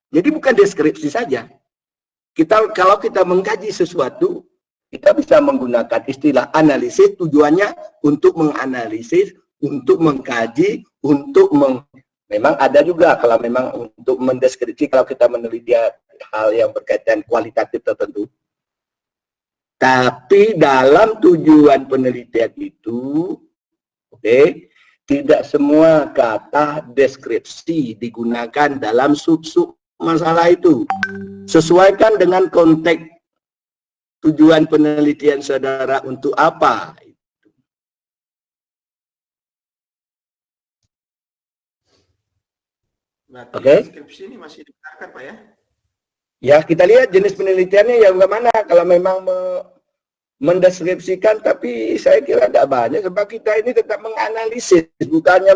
Jadi bukan deskripsi saja. Kalau kita mengkaji sesuatu, kita bisa menggunakan istilah analisis, tujuannya untuk menganalisis, untuk mengkaji, memang ada juga kalau memang untuk mendeskripsi, kalau kita meneliti hal yang berkaitan kualitatif tertentu. Tapi dalam tujuan penelitian itu, tidak semua kata deskripsi digunakan dalam sub-sub masalah itu. Sesuaikan dengan konteks tujuan penelitian saudara untuk apa. Oke. Deskripsi ini masih dibenarkan, Pak ya? Ya, kita lihat jenis penelitiannya yang bagaimana. Kalau memang mendeskripsikan, tapi saya kira tidak banyak. Sebab kita ini tetap menganalisis, bukannya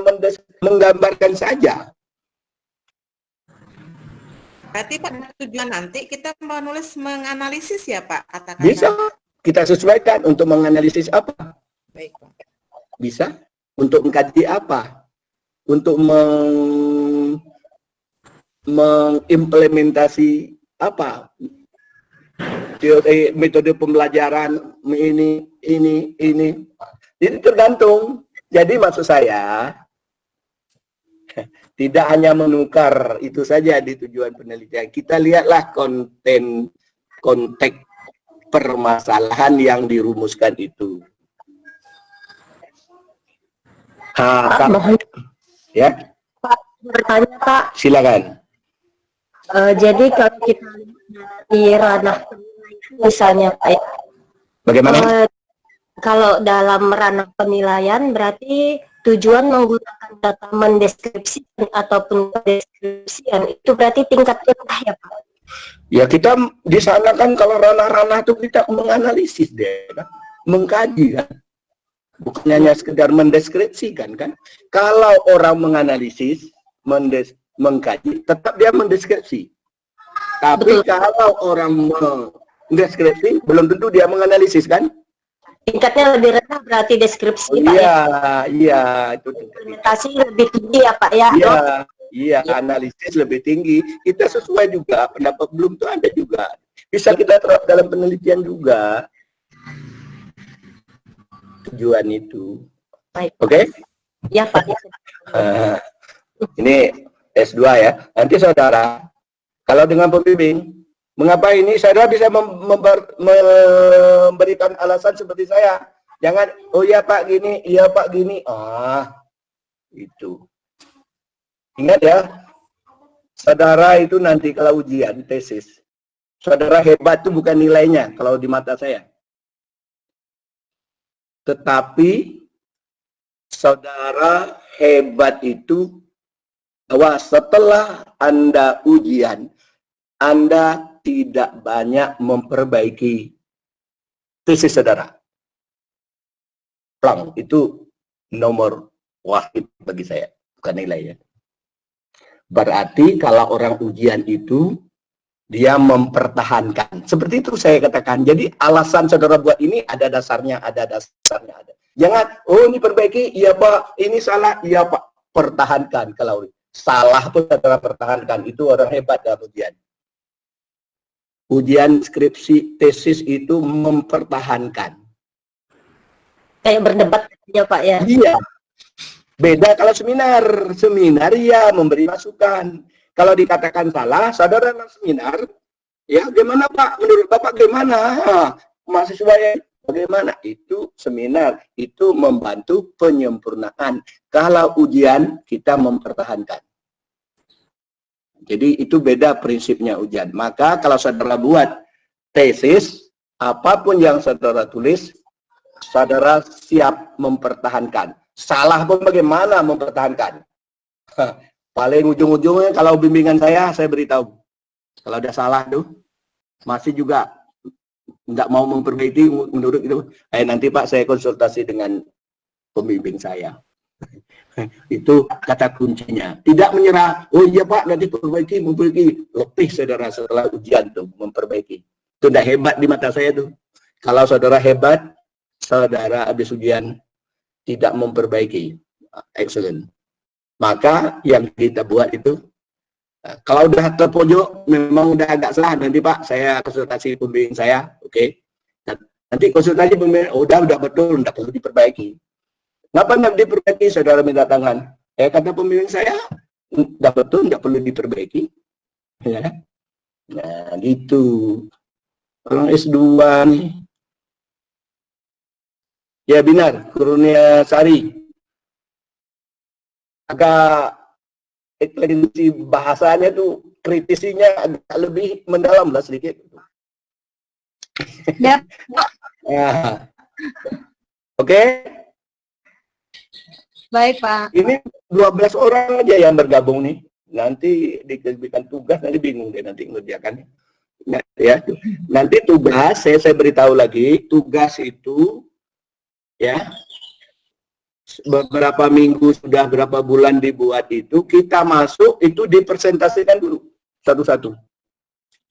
menggambarkan saja. Berarti pada tujuan nanti kita menulis menganalisis ya Pak? Katakanlah. Bisa, kita sesuaikan untuk menganalisis apa. Baik Pak. Bisa, untuk mengkaji apa. Untuk mengimplementasi apa, teori metode pembelajaran ini. Jadi tergantung. Jadi maksud saya tidak hanya menukar itu saja di tujuan penelitian. Kita lihatlah konteks permasalahan yang dirumuskan itu. Ya. Pak, bertanya Pak. Silakan. Jadi kalau kita di ranah penilaian misalnya Pak, bagaimana? Kalau dalam ranah penilaian berarti tujuan menggunakan data mendeskripsikan ataupun deskripsian itu berarti tingkat rendah ya Pak? Ya kita di sana kan kalau ranah-ranah itu kita menganalisis deh, kan? Mengkaji kan, bukan hanya sekedar mendeskripsikan kan. Kalau orang menganalisis, mengkaji, tetap dia mendeskripsi. Tapi betul. Kalau orang mendeskripsi, belum tentu dia menganalisis kan. Tingkatnya lebih rendah berarti deskripsi Pak ya? Iya, itu implementasi lebih tinggi ya Pak ya? Iya, analisis lebih tinggi. Kita sesuai juga, pendapat belum tuh ada juga. Bisa kita terap dalam penelitian juga. Tujuan itu. Oke? Ya Pak. Ini S2 ya. Nanti saudara, kalau dengan pembimbing, mengapa ini saudara bisa memberikan alasan seperti saya. Jangan, oh iya Pak gini, iya Pak gini. Itu. Ingat ya, saudara itu nanti kalau ujian tesis, saudara hebat itu bukan nilainya kalau di mata saya. Tetapi saudara hebat itu bahwa setelah Anda ujian, Anda tidak banyak memperbaiki tesis saudara. Plang, itu nomor wahid bagi saya, bukan nilai ya. Berarti kalau orang ujian itu dia mempertahankan. Seperti itu saya katakan. Jadi alasan saudara buat ini ada dasarnya, ada. Jangan, oh ini perbaiki, iya Pak, ini salah, iya Pak. Pertahankan. Kalau salah pun saudara pertahankan, itu orang hebat dalam ujian. Ujian skripsi tesis itu mempertahankan. Kayak berdebat ya Pak ya? Iya. Beda kalau seminar. Seminar ya memberi masukan. Kalau dikatakan salah, saudara dalam seminar, ya gimana Pak? Menurut Bapak gimana? Mahasiswa ya bagaimana? Itu seminar, itu membantu penyempurnaan. Kalau ujian, kita mempertahankan. Jadi itu beda prinsipnya ujian. Maka kalau saudara buat tesis, apapun yang saudara tulis, saudara siap mempertahankan. Salah pun bagaimana mempertahankan. Paling ujung-ujungnya kalau bimbingan saya beritahu. Kalau ada salah tuh, masih juga nggak mau memperbaiki menurut itu. Nanti Pak saya konsultasi dengan pembimbing saya. Itu kata kuncinya. Tidak menyerah. Oh iya Pak, nanti memperbaiki. Lebih saudara setelah ujian tuh memperbaiki. Itu udah hebat di mata saya tuh. Kalau saudara hebat, saudara habis ujian tidak memperbaiki. Excellent. Maka yang kita buat itu Kalau udah terpojok, memang udah agak salah, nanti Pak, saya konsultasi pembimbing saya, oke. Nanti konsultasi pembimbing, udah betul, tidak perlu diperbaiki. Kenapa tidak diperbaiki, saudara minta tangan? Kata pembimbing saya, udah betul, tidak perlu diperbaiki. Ya. Nah, gitu. Orang S2 nih. Ya benar, Kurnia Sari. Agak ekstensi bahasanya tuh kritisinya agak lebih mendalam lah sedikit. Yap. Nah. Oke. Baik, Pak. Ini 12 orang aja yang bergabung nih. Nanti diberikan tugas, nanti bingung deh nanti ngerjakannya. Nah, ya. Nanti tugas, saya beritahu lagi, tugas itu ya beberapa minggu sudah berapa bulan dibuat itu, kita masuk itu dipresentasikan dulu satu-satu.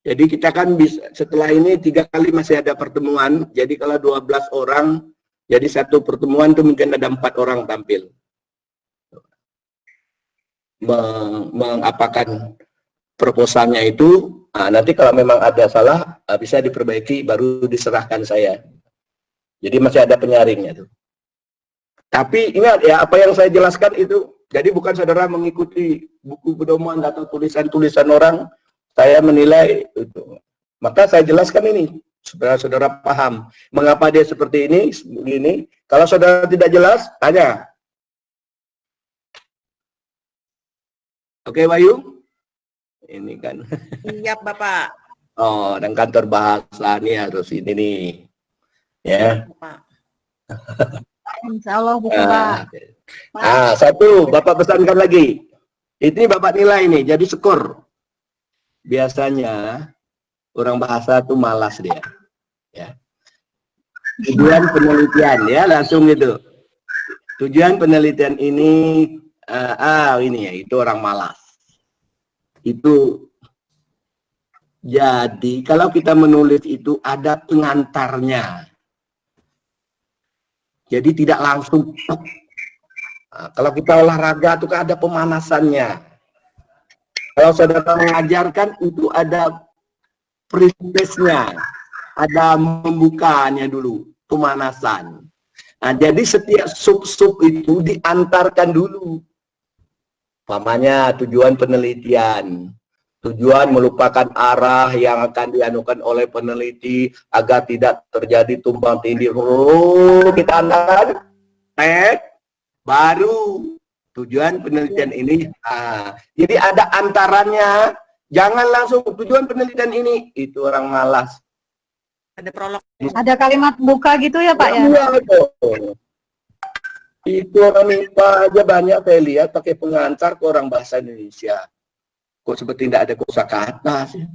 Jadi kita kan bisa setelah ini 3 kali masih ada pertemuan. Jadi kalau 12 orang, jadi satu pertemuan itu mungkin ada 4 orang tampil. Mengapakan proposalnya itu, nanti kalau memang ada salah bisa diperbaiki baru diserahkan saya. Jadi masih ada penyaringnya tuh. Tapi ingat ya, apa yang saya jelaskan itu, jadi bukan saudara mengikuti buku pedoman atau tulisan-tulisan orang, saya menilai itu. Maka saya jelaskan ini, supaya saudara paham mengapa dia seperti ini, begini. Kalau saudara tidak jelas, tanya. Oke, Bayu? Ini kan. Iya, Bapak. Oh, dan kantor bahasa ini harus ini nih. Ya. Bapak. Insya Allah bisa, Pak. Satu, Bapak pesankan lagi. Ini Bapak nilai nih, jadi skor. Biasanya orang bahasa tuh malas dia. Ya. Tujuan penelitian ya, langsung gitu. Tujuan penelitian ini ini ya, itu orang malas. Itu jadi kalau kita menulis itu ada pengantarnya. Jadi tidak langsung. Kalau kita olahraga itu kan ada pemanasannya. Kalau saudara mengajarkan itu ada preface-nya, ada membukanya dulu, pemanasan. Nah, jadi setiap sub-sub itu diantarkan dulu. Umpamanya tujuan penelitian. Tujuan melupakan arah yang akan dianukan oleh peneliti agar tidak terjadi tumpang tindih. Kita antarkan, baru tujuan penelitian ini. Jadi ada antarannya. Jangan langsung tujuan penelitian ini. Itu orang malas. Ada prolog. Ada kalimat buka gitu ya, Pak ya? Itu orang MIPA aja banyak saya lihat pakai pengantar ke orang bahasa Indonesia. Kok seperti tidak ada kosakata sih.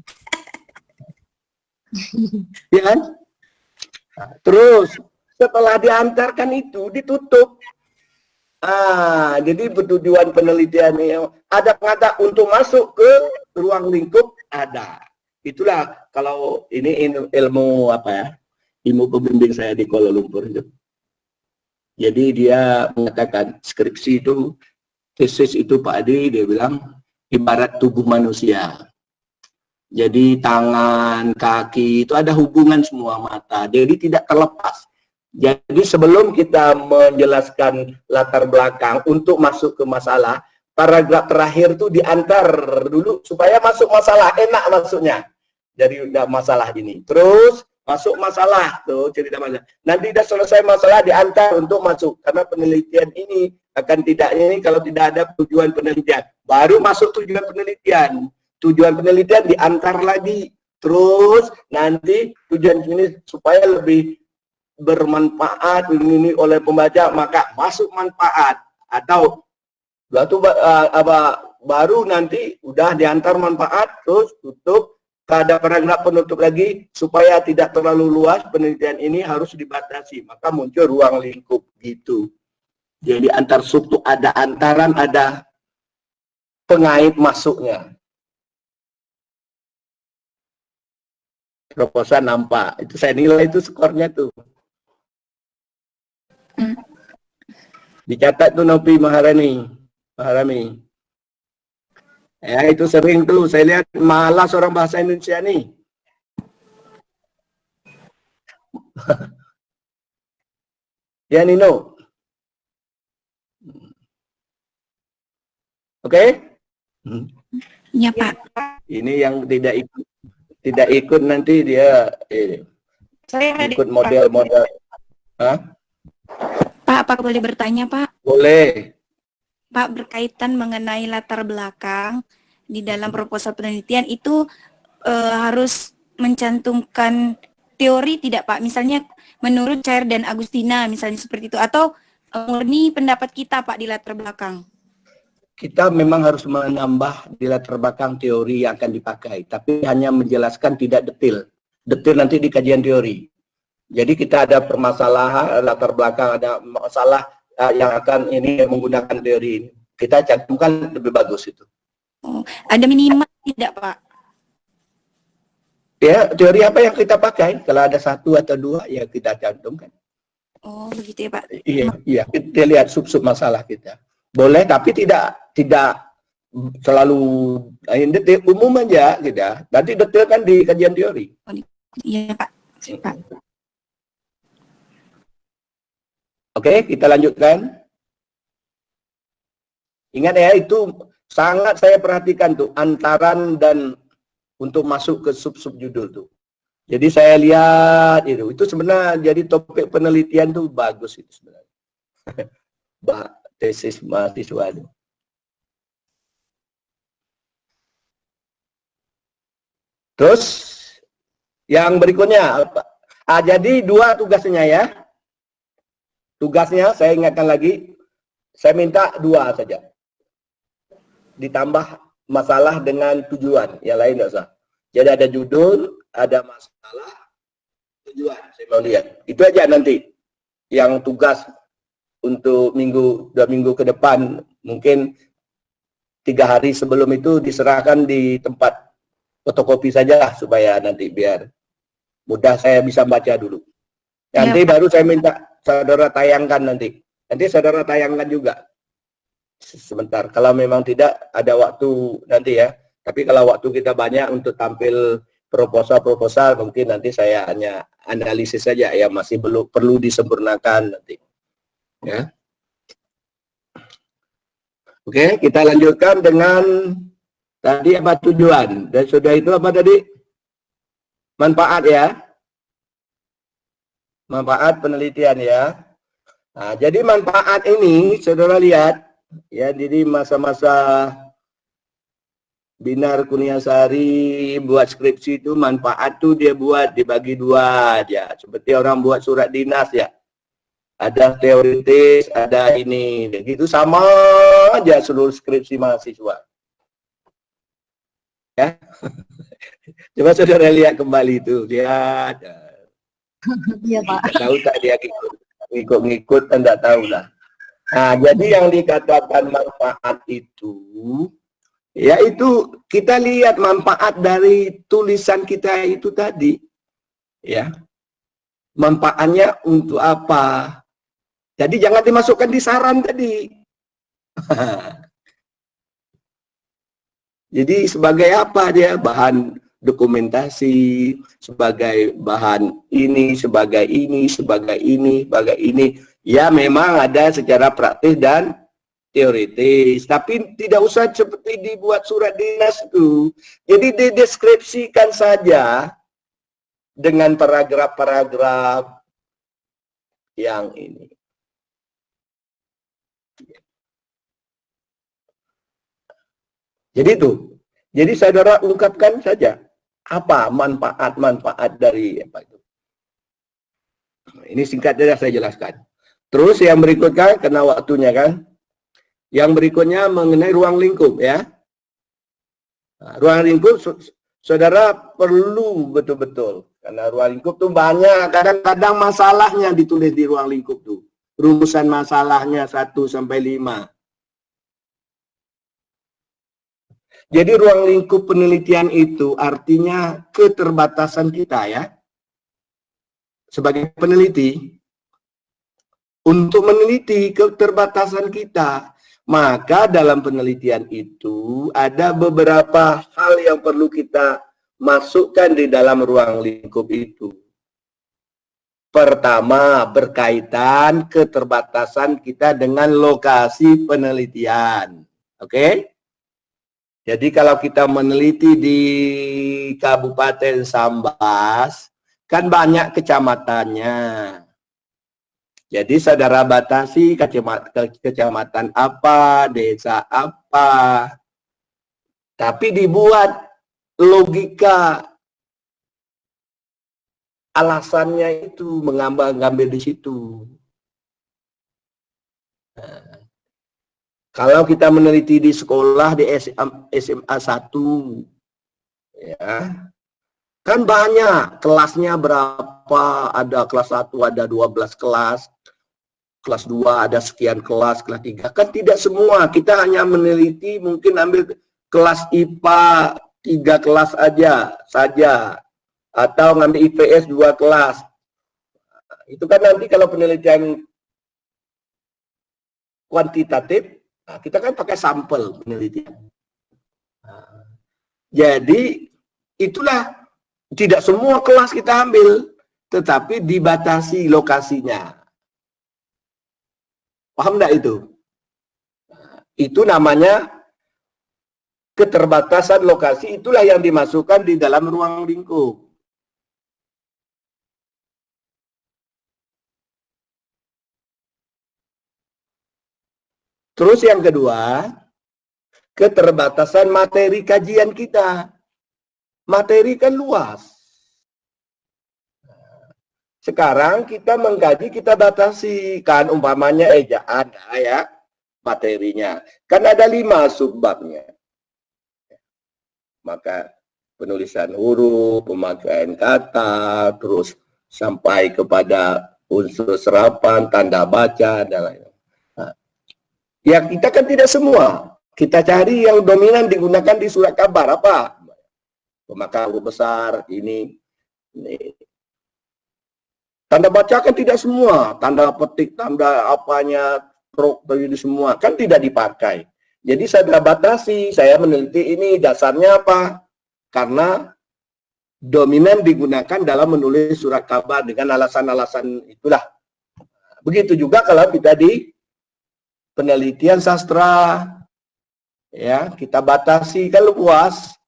Ya kan? Terus setelah diantarkan itu ditutup. Jadi tujuan penelitian ada kata untuk masuk ke ruang lingkup ada. Itulah kalau ini ilmu apa ya? Ilmu pembimbing saya di Kuala Lumpur itu. Jadi dia mengatakan skripsi itu, tesis itu Pak Adi, dia bilang ibarat tubuh manusia. Jadi tangan, kaki itu ada hubungan semua mata. Jadi tidak terlepas. Jadi sebelum kita menjelaskan latar belakang untuk masuk ke masalah, paragraf terakhir itu diantar dulu supaya masuk masalah, enak masuknya. Jadi udah masalah ini. Terus masuk masalah tuh cerita masalah. Nanti udah selesai masalah diantar untuk masuk karena penelitian ini akan tidaknya ini kalau tidak ada tujuan penelitian. Baru masuk tujuan penelitian. Tujuan penelitian diantar lagi. Terus nanti tujuan ini supaya lebih bermanfaat ini oleh pembaca maka masuk manfaat atau baru nanti udah diantar manfaat terus tutup. Ada paragraf penutup lagi supaya tidak terlalu luas penelitian ini harus dibatasi maka muncul ruang lingkup gitu. Jadi antar sub itu ada antaran, ada pengait masuknya. Proposal nampak itu saya nilai itu skornya tuh. Dicatat tuh Nopi Maharani. Ya, itu sering tuh. Saya lihat malas orang bahasa Indonesia nih. Ya, Nino. Oke? Iya, Pak. Ini yang tidak ikut nanti dia Saya ikut model-model. Hah? Pak, apa boleh bertanya, Pak? Boleh. Pak, berkaitan mengenai latar belakang di dalam proposal penelitian itu harus mencantumkan teori tidak, Pak? Misalnya menurut Chair dan Agustina, misalnya seperti itu. Atau murni pendapat kita, Pak, di latar belakang? Kita memang harus menambah di latar belakang teori yang akan dipakai, tapi hanya menjelaskan tidak detail. Detail nanti di kajian teori. Jadi kita ada permasalahan latar belakang, ada masalah yang akan ini menggunakan teori ini. Kita cantumkan lebih bagus itu. Oh, ada minimal tidak, Pak? Ya, teori apa yang kita pakai? Kalau ada 1 atau 2 ya kita cantumkan. Oh, begitu ya, Pak. Iya, kita lihat sub-sub masalah kita. Boleh, tapi tidak selalu detail, umum aja gitu ya. Nanti detail kan di kajian teori. Iya, Pak. Pak. Oke, kita lanjutkan. Ingat ya, itu sangat saya perhatikan tuh antaran dan untuk masuk ke sub-sub judul tuh. Jadi saya lihat itu sebenarnya jadi topik penelitian tuh bagus itu sebenarnya. Tesis mahasiswa itu. Terus yang berikutnya apa? Jadi 2 tugasnya ya. Tugasnya saya ingatkan lagi, saya minta 2 saja. Ditambah masalah dengan tujuan, yang lain nggak usah. Jadi ada judul, ada masalah, tujuan. Saya mau lihat. Itu aja nanti yang tugas untuk 2 minggu ke depan. Mungkin 3 hari sebelum itu diserahkan di tempat fotokopi saja lah, supaya nanti biar mudah saya bisa baca dulu. Nanti baru saya minta saudara tayangkan nanti. Nanti saudara tayangkan juga. Sebentar, kalau memang tidak ada waktu nanti ya. Tapi kalau waktu kita banyak untuk tampil proposal mungkin nanti saya hanya analisis saja ya, masih perlu disempurnakan nanti. Ya. Oke, kita lanjutkan dengan tadi apa tujuan. Dan sudah itu apa tadi? Manfaat ya. Manfaat penelitian ya. Nah, jadi manfaat ini saudara lihat ya, jadi masa-masa Binar Kurniasari buat skripsi itu manfaat tuh dia buat dibagi 2 aja. Seperti orang buat surat dinas ya. Ada teoritis, ada ini. Begitu sama aja seluruh skripsi mahasiswa. Ya. Coba saudara lihat kembali itu. Lihat. Iya, Pak. Tidak tahu tak dia ngikut kan tidak tahu lah. Nah, jadi yang dikatakan manfaat itu, yaitu kita lihat manfaat dari tulisan kita itu tadi. Ya. Manfaatnya untuk apa? Jadi jangan dimasukkan di saran tadi. Jadi sebagai apa dia? Bahan dokumentasi, sebagai bahan ini, sebagai ini, sebagai ini, sebagai ini. Ya memang ada secara praktis dan teoritis, tapi tidak usah seperti dibuat surat dinas itu. Jadi dideskripsikan saja dengan paragraf-paragraf yang ini. Jadi itu. Jadi saudara ungkapkan saja apa manfaat-manfaat dari apa itu. Ini singkat saja saya jelaskan. Terus yang berikutnya, kena waktunya kan. Yang berikutnya mengenai ruang lingkup ya. Nah, ruang lingkup saudara perlu betul-betul. Karena ruang lingkup tuh banyak. Kadang-kadang masalahnya ditulis di ruang lingkup tuh. Rumusan masalahnya 1 sampai 5. Jadi ruang lingkup penelitian itu artinya keterbatasan kita ya. Sebagai peneliti, untuk meneliti keterbatasan kita, Maka dalam penelitian itu ada beberapa hal yang perlu kita masukkan di dalam ruang lingkup itu. Pertama, berkaitan keterbatasan kita dengan lokasi penelitian. Oke? Jadi kalau kita meneliti di Kabupaten Sambas, kan banyak kecamatannya. Jadi saudara batasi kecamatan apa, desa apa. Tapi dibuat logika alasannya itu mengambil di situ. Nah, kalau kita meneliti di sekolah di SMA 1 ya, kan banyak kelasnya berapa, ada kelas 1 ada 12 kelas. Kelas 2 ada sekian kelas, kelas 3. Kan tidak semua. Kita hanya meneliti mungkin ambil kelas IPA 3 kelas saja. Atau ngambil IPS 2 kelas. Itu kan nanti kalau penelitian kuantitatif, nah kita kan pakai sampel penelitian. Nah, jadi itulah tidak semua kelas kita ambil, tetapi dibatasi lokasinya. Paham enggak itu? Itu namanya keterbatasan lokasi, itulah yang dimasukkan di dalam ruang lingkup. Terus yang kedua, keterbatasan materi kajian kita. Materi kan luas. Sekarang kita mengkaji, kita batasi. Kan umpamanya ejaan ya materinya. Kan ada 5 subbabnya. Maka penulisan huruf, pemakaian kata, terus sampai kepada unsur serapan, tanda baca, dan lain-lain. Nah, ya kita kan tidak semua. Kita cari yang dominan digunakan di surat kabar. Apa? Pemakaian huruf besar, ini. Tanda baca kan tidak semua, tanda petik, tanda apanya, stroke, ini semua, kan tidak dipakai. Jadi saya batasi, saya meneliti ini dasarnya apa? Karena dominan digunakan dalam menulis surat kabar dengan alasan-alasan itulah. Begitu juga kalau kita di penelitian sastra, ya kita batasi kan luas.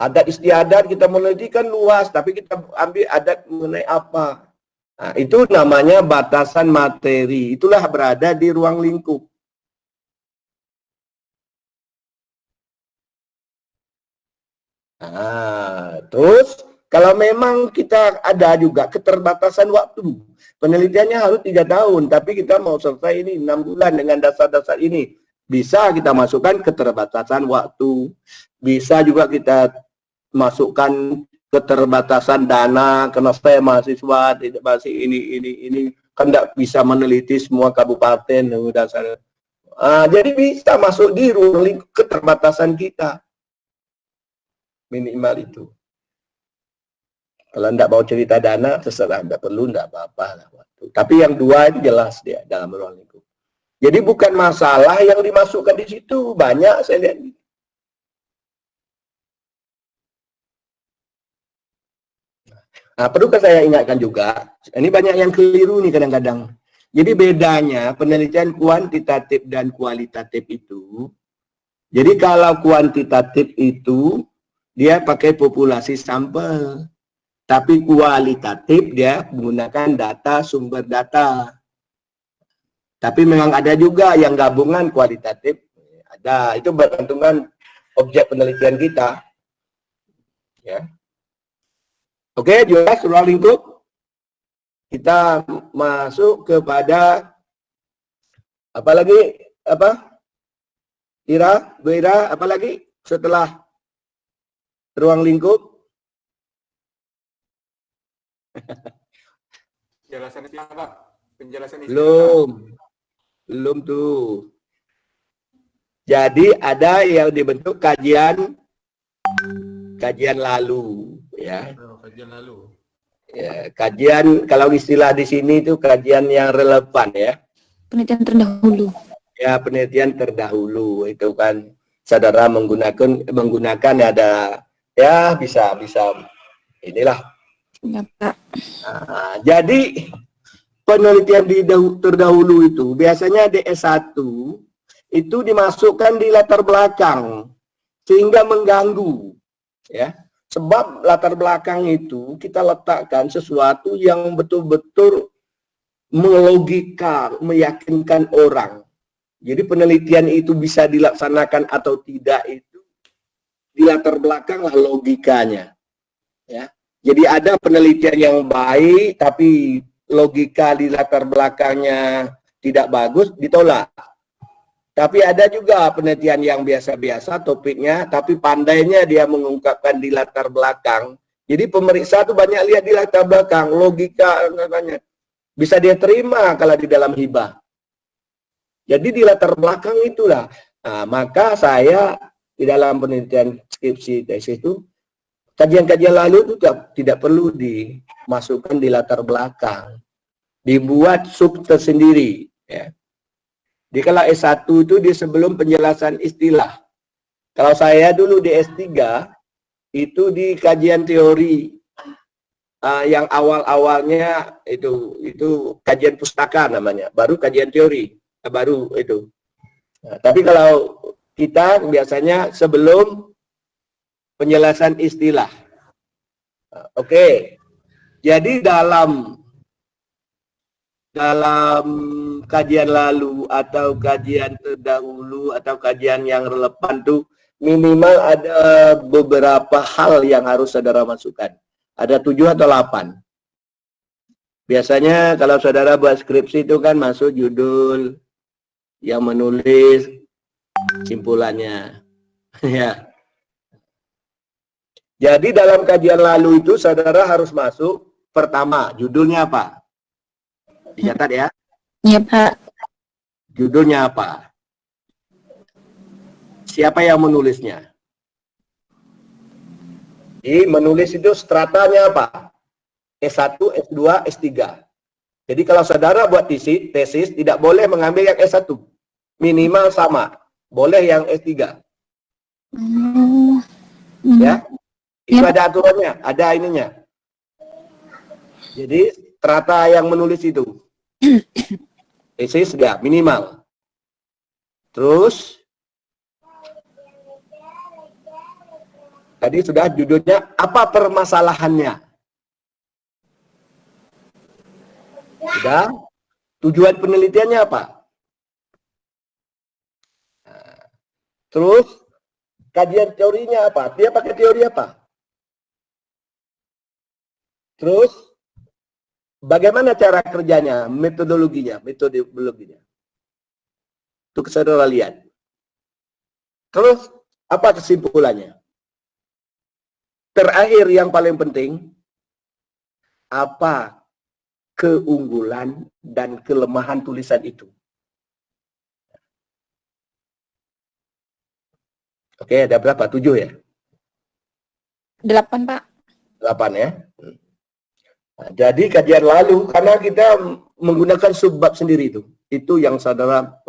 Adat istiadat kita meneliti kan luas, tapi kita ambil adat mengenai apa. Nah, itu namanya batasan materi. Itulah berada di ruang lingkup. Nah, terus kalau memang kita ada juga keterbatasan waktu, penelitiannya harus 3 tahun, tapi kita mau selesai ini 6 bulan dengan dasar-dasar ini. Bisa kita masukkan keterbatasan waktu. Bisa juga kita masukkan keterbatasan dana, karena saya mahasiswa tidak masih ini kan tidak bisa meneliti semua kabupaten dasar. Jadi bisa masuk di ruang lingkup keterbatasan kita, minimal itu. Kalau tidak mau cerita dana terserah, tidak perlu, tidak apa-apa lah. Tapi yang 2 itu jelas dia dalam ruang lingkup. Jadi bukan masalah yang dimasukkan di situ, banyak saya lihat. Nah, perlu saya ingatkan juga, ini banyak yang keliru nih kadang-kadang. Jadi bedanya penelitian kuantitatif dan kualitatif itu, jadi kalau kuantitatif itu dia pakai populasi sampel, tapi kualitatif dia menggunakan data, sumber data. Tapi memang ada juga yang gabungan kualitatif, ada, itu bergantungan objek penelitian kita. Ya. Oke, jelas ruang lingkup. Kita masuk kepada apa lagi? Apa? Ira, Bu Ira, apa lagi setelah ruang lingkup? Penjelasan istilah, Pak. Penjelasan istilah. Belum tuh. Jadi ada yang dibentuk kajian lalu, ya. Kajian lalu. Ya, kajian kalau istilah di sini itu kajian yang relevan ya. Penelitian terdahulu. Ya, penelitian terdahulu itu kan saudara menggunakan ada ya bisa inilah. Ya, Pak. Nah, jadi penelitian terdahulu itu biasanya DS1 itu dimasukkan di latar belakang sehingga mengganggu ya. Sebab latar belakang itu kita letakkan sesuatu yang betul-betul melogika, meyakinkan orang. Jadi penelitian itu bisa dilaksanakan atau tidak itu di latar belakanglah logikanya. Ya. Jadi ada penelitian yang baik tapi logika di latar belakangnya tidak bagus, ditolak. Tapi ada juga penelitian yang biasa-biasa topiknya, tapi pandainya dia mengungkapkan di latar belakang. Jadi pemeriksa itu banyak lihat di latar belakang, logika katanya. Bisa dia terima kalau di dalam hibah. Jadi di latar belakang itulah. Nah, maka saya di dalam penelitian skripsi tesis itu, kajian-kajian lalu itu tidak perlu dimasukkan di latar belakang. Dibuat sub tersendiri. Ya. Di kalau S1 itu di sebelum penjelasan istilah. Kalau saya dulu di S3 itu di kajian teori yang awal-awalnya itu kajian pustaka namanya, baru kajian teori, baru itu. Nah, tapi kalau kita biasanya sebelum penjelasan istilah. Oke. Jadi dalam kajian lalu atau kajian terdahulu atau kajian yang relevan tuh minimal ada beberapa hal yang harus saudara masukkan. Ada 7 atau 8. Biasanya kalau saudara buat skripsi itu kan masuk judul, yang menulis, simpulannya. Ya. Jadi dalam kajian lalu itu saudara harus masuk pertama, judulnya apa? Dicatat ya. Iya, Pak. Judulnya apa? Siapa yang menulisnya? Jadi menulis itu stratanya apa? S1, S2, S3. Jadi kalau saudara buat tesis tidak boleh mengambil yang S1. Minimal sama. Boleh yang S3. Ya. Itu ada aturannya, ada ininya. Jadi strata yang menulis itu. Tesis ya minimal. Terus tadi sudah judulnya apa permasalahannya. Sudah. Tujuan penelitiannya apa? Terus kajian teorinya apa? Dia pakai teori apa? Terus bagaimana cara kerjanya, metodologinya. Untuk saudara lihat. Terus apa kesimpulannya? Terakhir yang paling penting, apa keunggulan dan kelemahan tulisan itu? Oke, ada berapa? 7 ya? 8, Pak. 8 ya? Nah, jadi kajian lalu, karena kita menggunakan subbab sendiri itu yang saudara,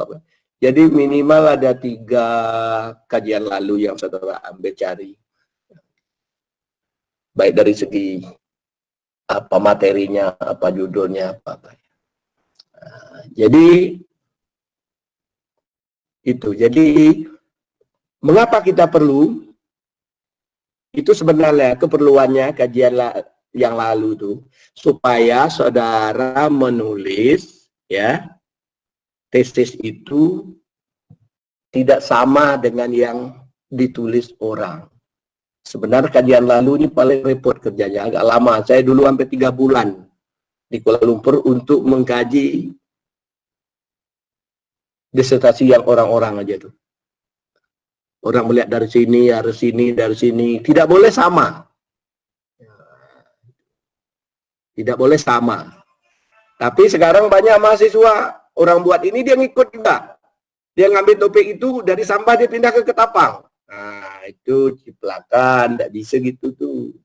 jadi minimal ada 3 kajian lalu yang saudara ambil cari. Baik dari segi apa materinya, apa judulnya, apa. Nah, jadi itu. Jadi mengapa kita perlu? Itu sebenarnya keperluannya kajian yang lalu itu supaya saudara menulis ya tesis itu tidak sama dengan yang ditulis orang. Sebenarnya kajian lalu ini paling repot kerjanya, agak lama. Saya dulu sampai 3 bulan di Kuala Lumpur untuk mengkaji disertasi yang orang-orang aja tuh. Orang melihat dari sini, dari sini, tidak boleh sama. Tidak boleh sama. Tapi sekarang banyak mahasiswa, orang buat ini dia ngikut juga. Dia ngambil topik itu, dari Sambah dia pindah ke Ketapang. Nah, itu ciplakan, tidak bisa gitu tuh.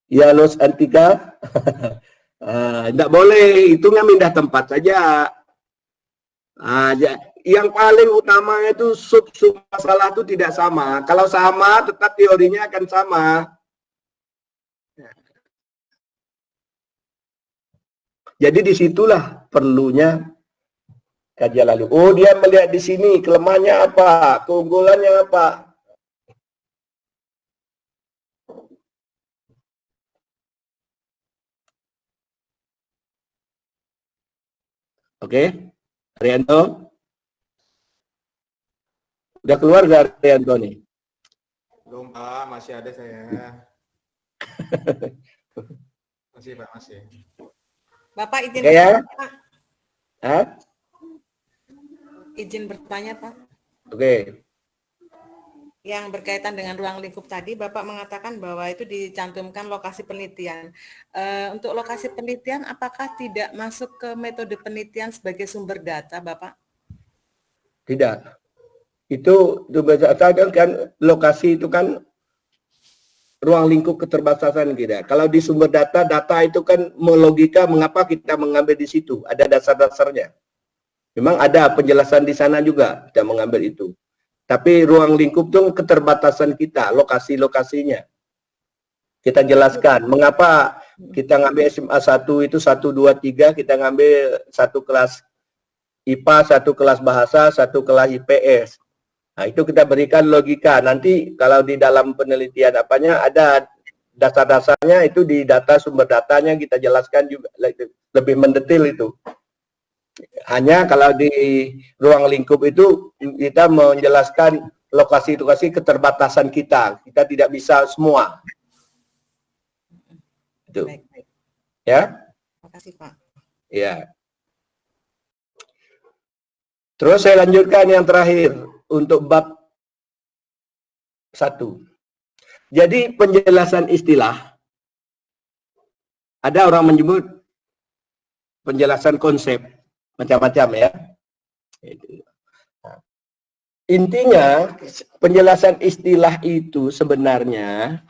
Ya Los Antika. Tidak boleh, itu pindah tempat saja. Yang paling utama itu sub-sub masalah itu tidak sama. Kalau sama, tetap teorinya akan sama. Jadi disitulah perlunya kajian lalu. Oh, dia melihat di sini kelemahannya apa, keunggulannya apa. Oke, Rianto. Udah keluar gak Rianto nih? Belum Pak, masih ada saya. Masih Pak, masih. Bapak izin Oke, ya? bertanya, Pak. Hah? Izin bertanya, Pak. Oke. Yang berkaitan dengan ruang lingkup tadi, Bapak mengatakan bahwa itu dicantumkan lokasi penelitian. Untuk lokasi penelitian, apakah tidak masuk ke metode penelitian sebagai sumber data, Bapak? Tidak. Itu berdasarkan kan lokasi itu kan ruang lingkup keterbatasan kita. Kalau di sumber data, data itu kan melogika mengapa kita mengambil di situ. Ada dasar-dasarnya. Memang ada penjelasan di sana juga kita mengambil itu. Tapi ruang lingkup itu keterbatasan kita, lokasi-lokasinya. Kita jelaskan mengapa kita ngambil SMA 1 itu 1, 2, 3, kita ngambil satu kelas IPA, satu kelas bahasa, satu kelas IPS. Nah, itu kita berikan logika. Nanti kalau di dalam penelitian apanya ada dasar-dasarnya, itu di data sumber datanya kita jelaskan juga lebih mendetail itu. Hanya kalau di ruang lingkup itu kita menjelaskan lokasi-lokasi keterbatasan kita. Kita tidak bisa semua. Itu. Baik, baik. Ya? Terima kasih, Pak. Ya. Terus saya lanjutkan yang terakhir untuk bab 1. Jadi penjelasan istilah, ada orang menyebut penjelasan konsep, macam-macam ya. Intinya penjelasan istilah itu sebenarnya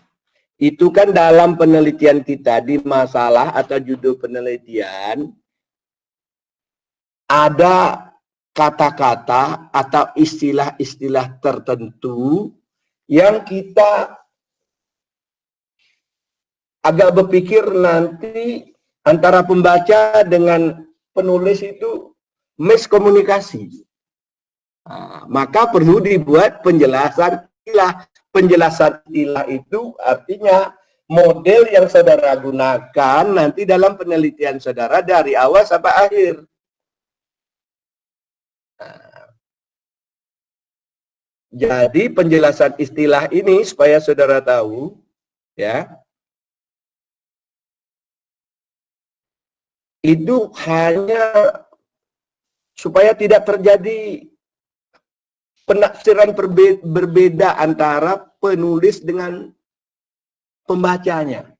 itu kan dalam penelitian kita di masalah atau judul penelitian ada kata-kata atau istilah-istilah tertentu yang kita agak berpikir nanti antara pembaca dengan penulis itu miskomunikasi. Nah, maka perlu dibuat penjelasan istilah. Penjelasan istilah itu artinya model yang saudara gunakan nanti dalam penelitian saudara dari awal sampai akhir. Nah, jadi penjelasan istilah ini supaya saudara tahu, ya, itu hanya supaya tidak terjadi penafsiran berbeda antara penulis dengan pembacanya.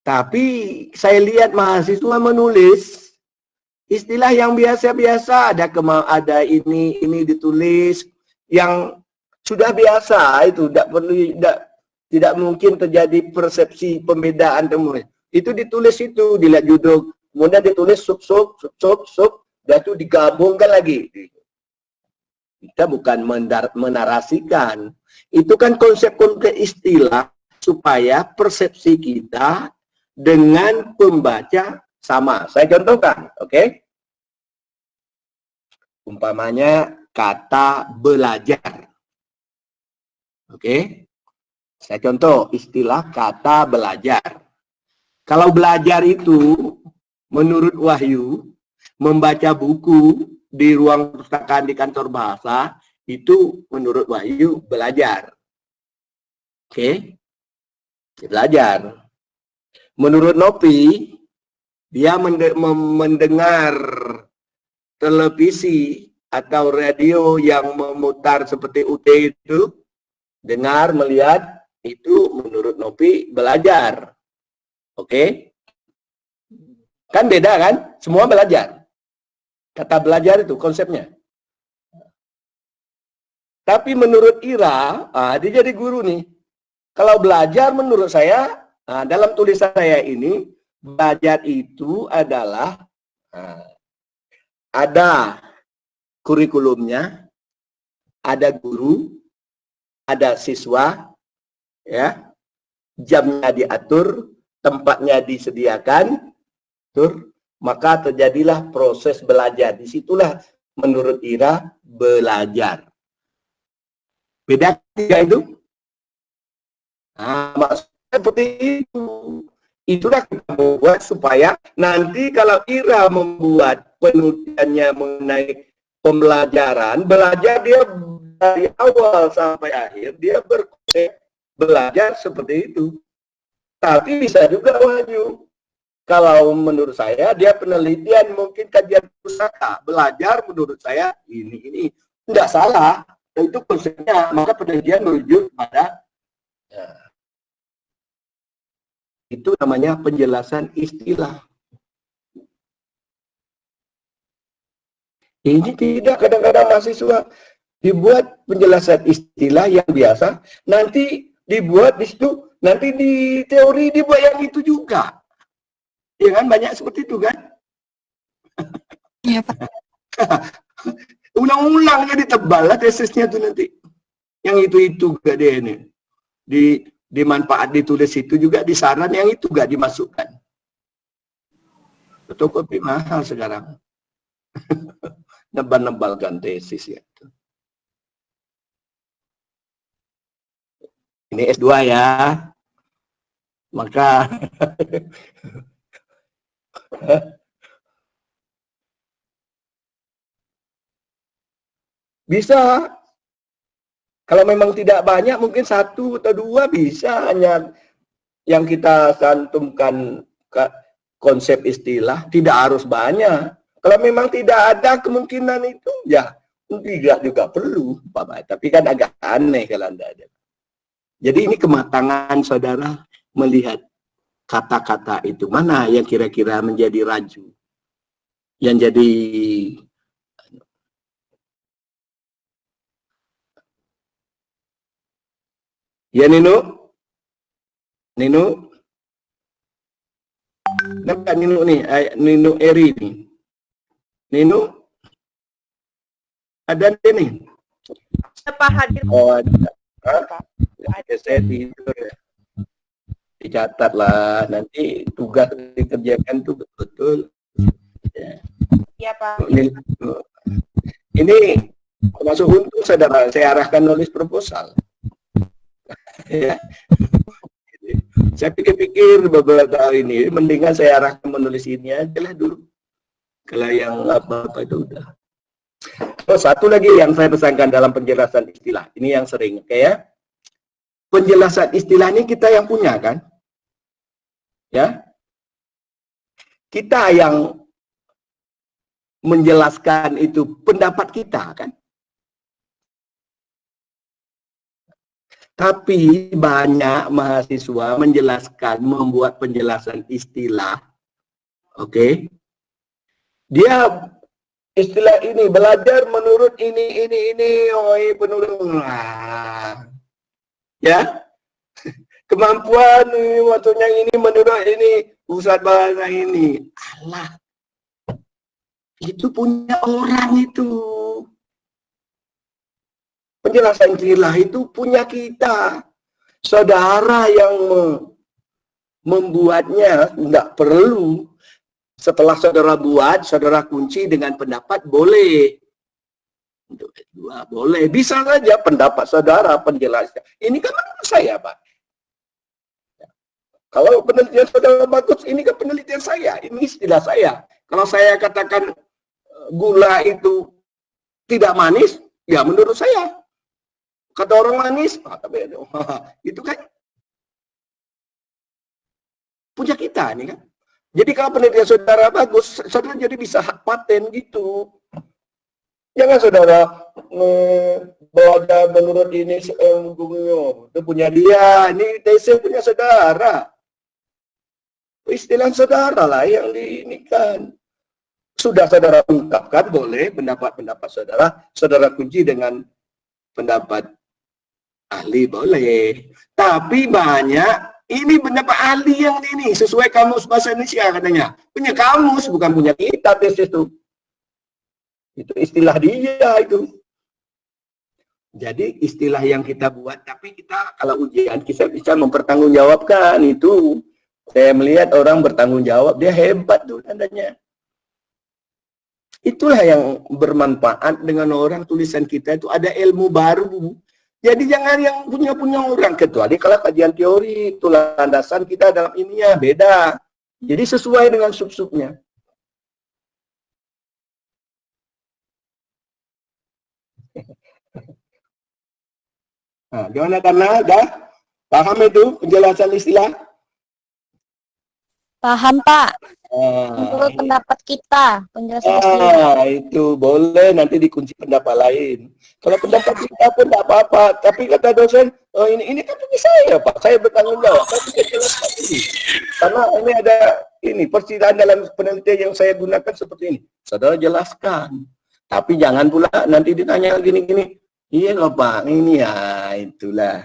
Tapi saya lihat mahasiswa menulis istilah yang biasa-biasa, ada ini ditulis yang sudah biasa, itu tidak mungkin terjadi persepsi pembedaan temuan. Itu ditulis itu, dilihat judul, kemudian ditulis sub, dan itu digabungkan lagi. Kita bukan menarasikan. Itu kan konsep-konsep istilah supaya persepsi kita dengan pembaca sama. Saya contohkan, oke? Umpamanya kata belajar. Oke? Saya contoh istilah kata belajar. Kalau belajar itu menurut Wahyu, membaca buku di ruang perpustakaan di kantor bahasa, itu menurut Wahyu belajar. Oke? Belajar. Menurut Nopi, dia mendengar televisi atau radio yang memutar seperti UT itu, dengar, melihat, itu menurut Nopi belajar. Oke? Kan beda kan? Semua belajar. Kata belajar itu konsepnya. Tapi menurut Ira, dia jadi guru nih. Kalau belajar menurut saya, nah, dalam tulisan saya ini, belajar itu adalah ada kurikulumnya, ada guru, ada siswa, ya, jamnya diatur, tempatnya disediakan, maka terjadilah proses belajar. Disitulah menurut Ira belajar. Beda tidak itu? Nah, maksudnya seperti itu. Itulah kita membuat supaya nanti kalau Ira membuat penelitiannya mengenai pembelajaran, belajar dia dari awal sampai akhir, dia berkonsep belajar seperti itu. Tapi bisa juga Wahyu. Kalau menurut saya, dia penelitian mungkin kajian pusaka. Belajar menurut saya, ini. Tidak salah. Itu konsepnya. Maka penelitian merujuk pada itu namanya penjelasan istilah. Ini tidak, kadang-kadang mahasiswa dibuat penjelasan istilah yang biasa, nanti dibuat di situ, nanti di teori dibuat yang itu juga. Ya kan, banyak seperti itu kan? Iya, Pak. Ulang-ulang jadi tebal lah tesisnya tuh nanti. Yang itu gak deh ini. Di manfaat ditulis itu juga di saran yang itu gak dimasukkan. Fotokopi mahal sekarang. Nebal-nebalkan tesis ya. Ini S2 ya. Maka bisa. Kalau memang tidak banyak, mungkin 1 atau 2 bisa, hanya yang kita cantumkan konsep istilah, tidak harus banyak. Kalau memang tidak ada kemungkinan itu, ya tidak juga perlu, Pak. Tapi kan agak aneh kalau Anda ada. Jadi ini kematangan saudara melihat kata-kata itu, mana yang kira-kira menjadi raju, yang jadi ya Nino, nampak Nino nih, Nino Eri nih, Nino, ada nih. Siapa hadir? Oh ada, saya tidur ya. Dicatat lah, nanti tugas dikerjakan tuh betul-betul. Ya. Iya, Pak. Ini termasuk untuk saudara, saya arahkan nulis proposal. Ya. Saya pikir-pikir beberapa tahun ini, mendingan saya arahkan menulis ini aja lah dulu. Kalau yang apa-apa itu udah. Oh, satu lagi yang saya pesankan dalam penjelasan istilah, ini yang sering, kayak penjelasan istilah ini kita yang punya kan? Ya, kita yang menjelaskan itu pendapat kita kan? Tapi banyak mahasiswa menjelaskan, membuat penjelasan istilah, oke? Dia istilah ini belajar menurut ini, menurut ya, kemampuan waktunya ini menurut ini, pusat bahasa ini, alah, itu punya orang itu. Penjelasan istilah itu punya kita. Saudara yang membuatnya tidak perlu. Setelah saudara buat, saudara kunci dengan pendapat, boleh. Untuk S2 boleh. Bisa saja pendapat saudara, penjelasan. Ini kan menurut saya, Pak. Kalau penelitian saudara bagus, ini kan penelitian saya. Ini istilah saya. Kalau saya katakan gula itu tidak manis, ya menurut saya. Kata orang manis, tapi itu kan punya kita nih kan. Jadi kalau penelitian saudara bagus, saudara jadi bisa hak paten gitu. Jangan saudara belajar menurut ini itu punya dia, ini TC punya saudara. Istilah saudara lah yang diinikan. Sudah saudara ungkapkan, boleh pendapat-pendapat saudara, saudara kunci dengan pendapat ahli boleh. Tapi banyak ini pendapat ahli yang ini sesuai kamus bahasa Indonesia katanya. Punya kamus bukan punya kita tesis itu. Itu istilah dia itu. Jadi istilah yang kita buat, tapi kita kalau ujian kita bisa mempertanggungjawabkan itu. Saya melihat orang bertanggung jawab, dia hebat tuh tandanya. Itulah yang bermanfaat dengan orang tulisan kita itu ada ilmu baru. Jadi jangan yang punya orang, kecuali kalau kajian teori, itu landasan kita dalam ininya beda. Jadi sesuai dengan sub-subnya. Nah, gimana karena dah paham itu penjelasan istilah? Paham, Pak. Menurut pendapat kita, penjelasan Itu boleh nanti dikunci pendapat lain. Kalau pendapat kita pun tidak apa-apa, tapi kata dosen, oh ini kan punya saya, Pak. Saya bertanggung jawab. Tapi saya jelaskan ini. Karena ini ada ini persidangan dalam penelitian yang saya gunakan seperti ini. Saudara jelaskan. Tapi jangan pula nanti ditanya gini-gini. Iya loh Pak, ini ya itulah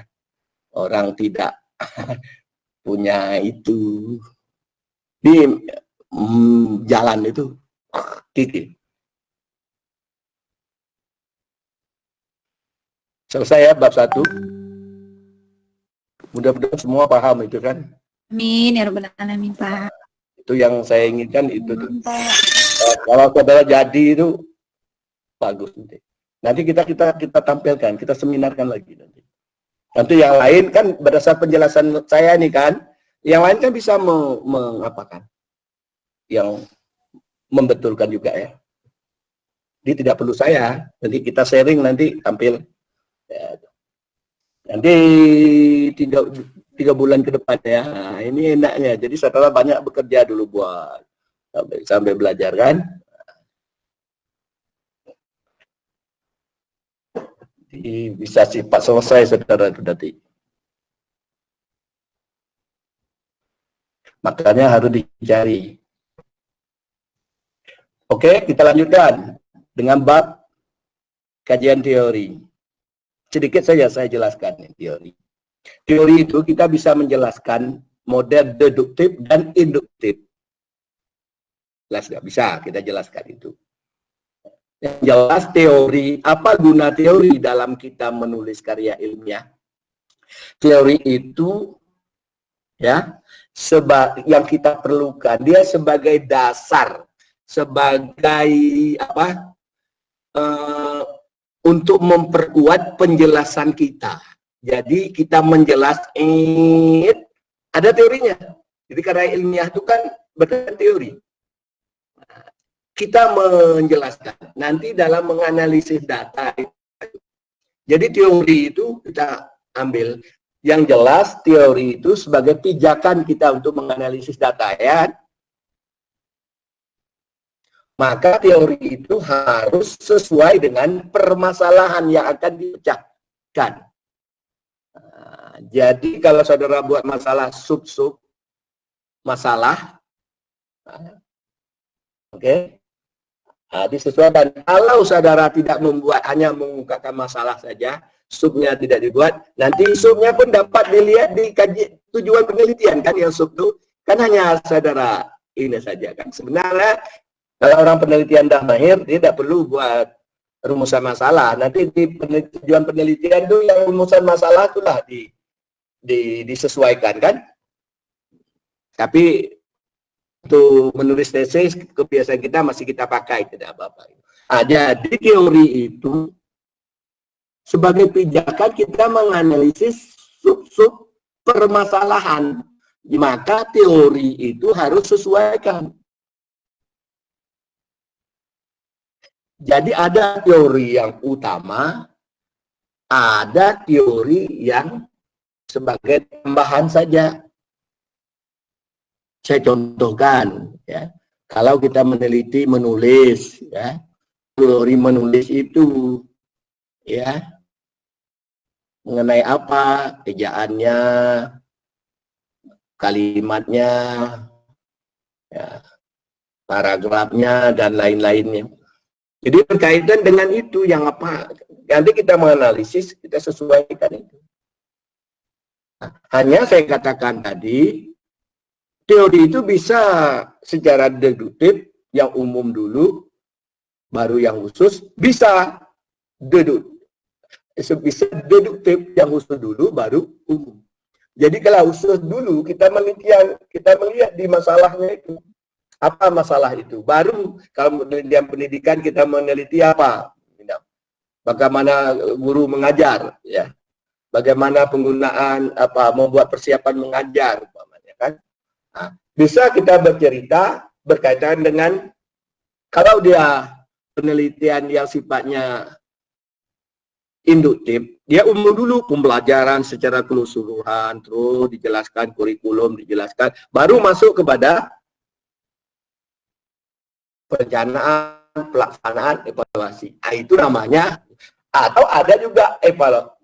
orang tidak punya itu di jalan itu titik. Selesai ya bab 1. Mudah-mudahan semua paham itu kan. Amin ya rabbal alamin, Pak. Itu yang saya inginkan itu tuh. Pak. Kalau saudara jadi itu bagus nanti. Nanti kita tampilkan, kita seminarkan lagi nanti. Nanti yang lain kan berdasar penjelasan saya nih kan, yang lain kan bisa mengapakan, yang membetulkan juga ya. Jadi tidak perlu saya, nanti kita sharing nanti tampil. Ya. Nanti 3 bulan ke depan ya, nah, ini enaknya. Jadi saudara banyak bekerja dulu buat sampai belajar kan. Bisa cepat selesai saudara itu nanti. Makanya harus dicari. Oke, kita lanjutkan dengan bab kajian teori. Sedikit saja saya jelaskan teori. Teori itu kita bisa menjelaskan model deduktif dan induktif. Jelas nggak? Bisa kita jelaskan itu. Yang jelas teori, apa guna teori dalam kita menulis karya ilmiah? Teori itu ya yang kita perlukan, dia sebagai dasar, sebagai apa? Untuk memperkuat penjelasan kita. Jadi kita menjelaskan ada teorinya. Jadi karya ilmiah itu kan berdasarkan teori. Kita menjelaskan nanti dalam menganalisis data. Jadi teori itu kita ambil yang jelas, teori itu sebagai pijakan kita untuk menganalisis data ya. Maka teori itu harus sesuai dengan permasalahan yang akan dipecahkan. Nah, jadi kalau saudara buat masalah sub-sub masalah, oke. Nah, disesuaikan. Kalau saudara tidak membuat, hanya mengungkapkan masalah saja, subnya tidak dibuat, nanti subnya pun dapat dilihat di tujuan penelitian kan, yang sub itu kan hanya saudara ini saja kan. Sebenarnya kalau orang penelitian dah mahir, dia tidak perlu buat rumusan masalah. Nanti di tujuan penelitian itu yang rumusan masalah itulah disesuaikan kan. Tapi untuk menulis tesis, kebiasaan kita masih kita pakai, tidak apa-apa. Nah, jadi teori itu sebagai pijakan kita menganalisis sub-sub permasalahan. Maka teori itu harus sesuaikan. Jadi ada teori yang utama, ada teori yang sebagai tambahan saja. Saya contohkan, ya, kalau kita meneliti menulis, ya, teori menulis itu, ya, mengenai apa, ejaannya, kalimatnya, ya, paragrafnya dan lain-lainnya. Jadi berkaitan dengan itu yang apa, nanti kita menganalisis, kita sesuaikan itu. Hanya saya katakan tadi, teori itu bisa secara deduktif, yang umum dulu, baru yang khusus, bisa deduktif, yang khusus dulu, baru umum. Jadi kalau khusus dulu, kita melihat di masalahnya itu. Apa masalah itu? Baru kalau penelitian pendidikan kita meneliti apa? Bagaimana guru mengajar, ya. Bagaimana penggunaan membuat persiapan mengajar, kan? Nah, bisa kita bercerita berkaitan dengan kalau dia penelitian yang sifatnya induktif, dia umum dulu pembelajaran secara keseluruhan, terus dijelaskan kurikulum, dijelaskan, baru masuk kepada perencanaan, pelaksanaan, evaluasi. Nah, itu namanya, atau ada juga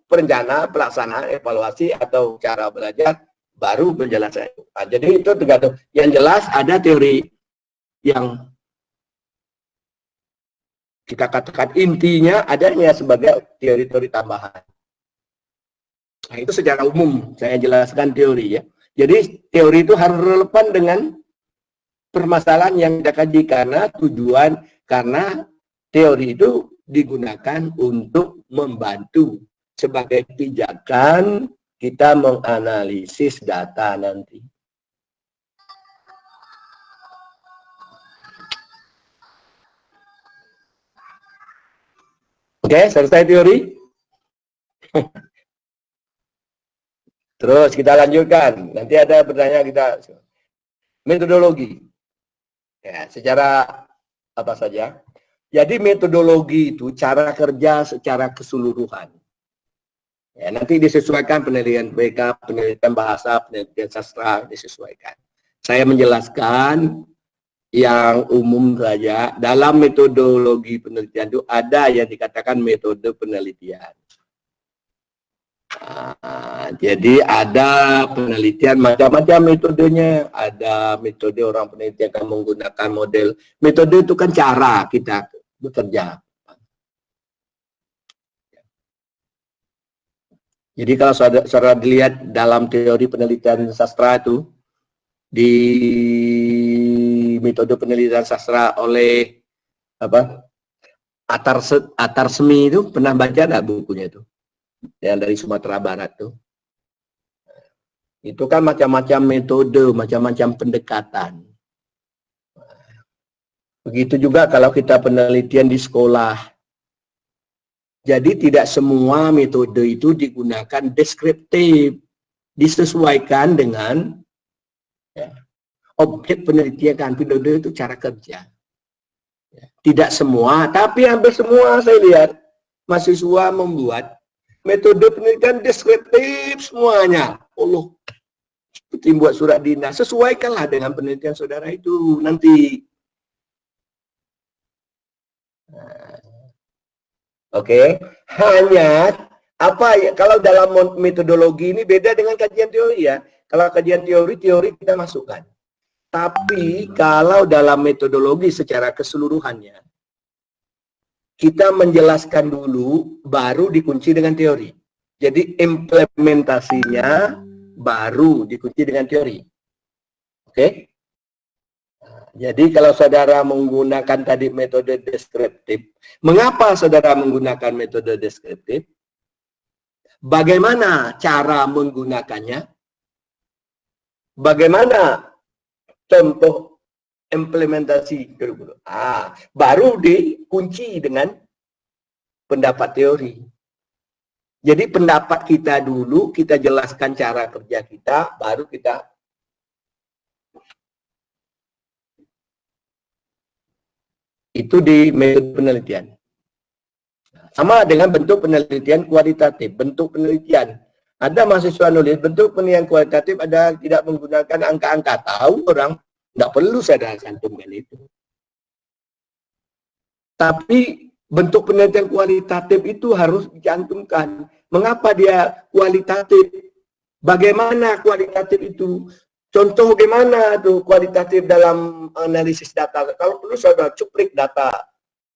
perencanaan, pelaksanaan, evaluasi, atau cara belajar, baru penjelasan. Nah, jadi itu tergantung. Yang jelas ada teori yang kita katakan intinya adanya sebagai teori-teori tambahan. Nah, itu secara umum saya jelaskan teori, ya. Jadi teori itu harus relevan dengan permasalahan yang kita kaji, karena teori itu digunakan untuk membantu sebagai pijakan kita menganalisis data nanti. Oke, selesai teori. Terus kita lanjutkan. Nanti ada pertanyaan kita. Metodologi. Ya, secara apa saja. Jadi metodologi itu cara kerja secara keseluruhan. Ya, nanti disesuaikan penelitian BK, penelitian bahasa, penelitian sastra, disesuaikan. Saya menjelaskan yang umum saja. Dalam metodologi penelitian itu ada yang dikatakan metode penelitian. Nah, jadi ada penelitian macam-macam metodenya. Ada metode orang peneliti akan menggunakan model. Metode itu kan cara kita bekerja. Jadi kalau saudara dilihat dalam teori penelitian sastra itu, di metode penelitian sastra oleh Atarsemi itu, pernah baca enggak bukunya itu? Yang dari Sumatera Barat tuh. Itu kan macam-macam metode, macam-macam pendekatan. Begitu juga kalau kita penelitian di sekolah. Jadi tidak semua metode itu digunakan deskriptif, disesuaikan dengan objek penelitian. Metode itu cara kerja. Tidak semua, tapi hampir semua saya lihat mahasiswa membuat metode penelitian deskriptif semuanya. Allah, seperti buat surat dinas, sesuaikanlah dengan penelitian saudara itu nanti. Oke, hanya apa ya, kalau dalam metodologi ini beda dengan kajian teori, ya. Kalau kajian teori kita masukkan. Tapi kalau dalam metodologi secara keseluruhannya, kita menjelaskan dulu, baru dikunci dengan teori. Jadi implementasinya baru dikunci dengan teori. Oke? Jadi kalau saudara menggunakan tadi metode deskriptif, mengapa saudara menggunakan metode deskriptif? Bagaimana cara menggunakannya? Bagaimana contoh implementasi? Baru dikunci dengan pendapat teori. Jadi pendapat kita dulu, kita jelaskan cara kerja kita, baru kita itu di metode penelitian. Sama dengan bentuk penelitian kualitatif. Bentuk penelitian, ada mahasiswa nulis bentuk penelitian kualitatif, ada tidak menggunakan angka-angka. Tahu orang, tidak perlu saya cantumkan itu. Tapi bentuk penelitian kualitatif itu harus dicantumkan. Mengapa dia kualitatif? Bagaimana kualitatif itu? Contoh bagaimana tuh kualitatif dalam analisis data. Kalau perlu saudara cuplik data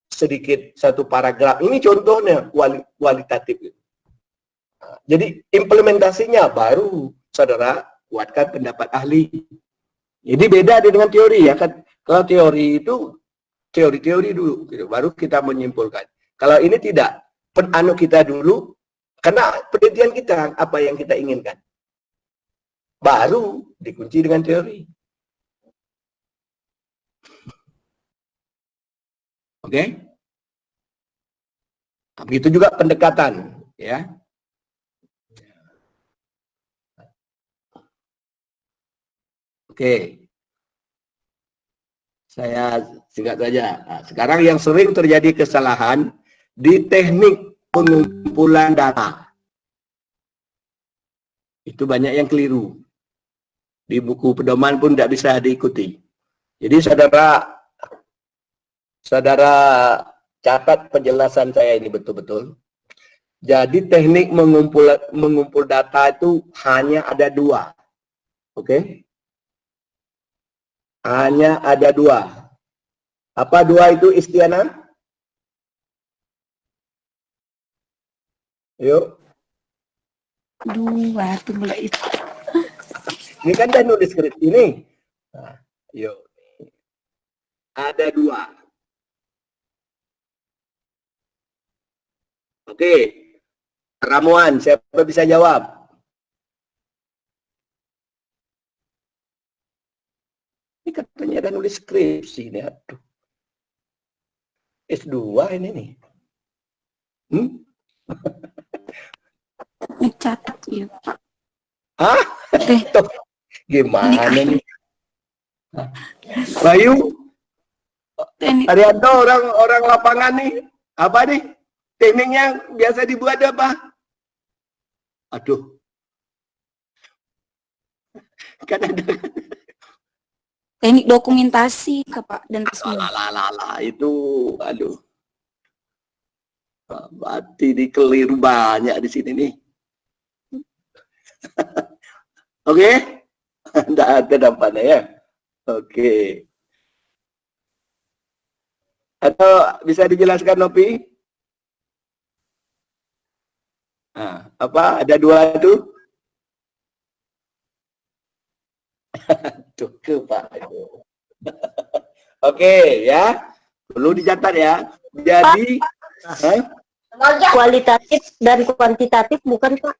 sedikit, satu paragraf. Ini contohnya kualitatif. Jadi implementasinya baru saudara kuatkan pendapat ahli. Jadi beda dengan teori ya kan. Kalau teori itu teori-teori dulu, gitu. Baru kita menyimpulkan. Kalau ini tidak, penanu kita dulu, karena penelitian kita apa yang kita inginkan. Baru dikunci dengan teori. Oke? Begitu juga pendekatan, ya. Oke. Saya singkat saja. Nah, sekarang yang sering terjadi kesalahan di teknik pengumpulan data. Itu banyak yang keliru. Di buku pedoman pun tidak bisa diikuti. Jadi saudara catat penjelasan saya ini betul-betul. Jadi teknik mengumpul data itu hanya ada dua. Oke? Hanya ada dua. Apa dua itu, Istiana? Yuk. Dua, tunggu itu. Ini kan udah nulis skrip ini. Nah, yuk. Ada dua. Oke. Ramuan, siapa bisa jawab? Ini katanya ada nulis skripsi ini, aduh. S2 ini nih. Mencatat ya, Pak. Hah? Tuh, gimana nih? Bayu, Arianto, orang lapangan nih. Apa nih? Tekniknya biasa dibuat apa? Aduh. Kan ada. Teknik dokumentasi, Pak, dan semua. Itu, aduh. Berarti dikeliru banyak di sini nih. Oke? Tidak ada dampaknya ya? Oke. Atau bisa dijelaskan, Nopi? Nah, apa? Ada dua itu? Tuh, Pak. Oke, ya. Perlu dicatat ya. Jadi, Kualitatif dan kuantitatif bukan, Pak?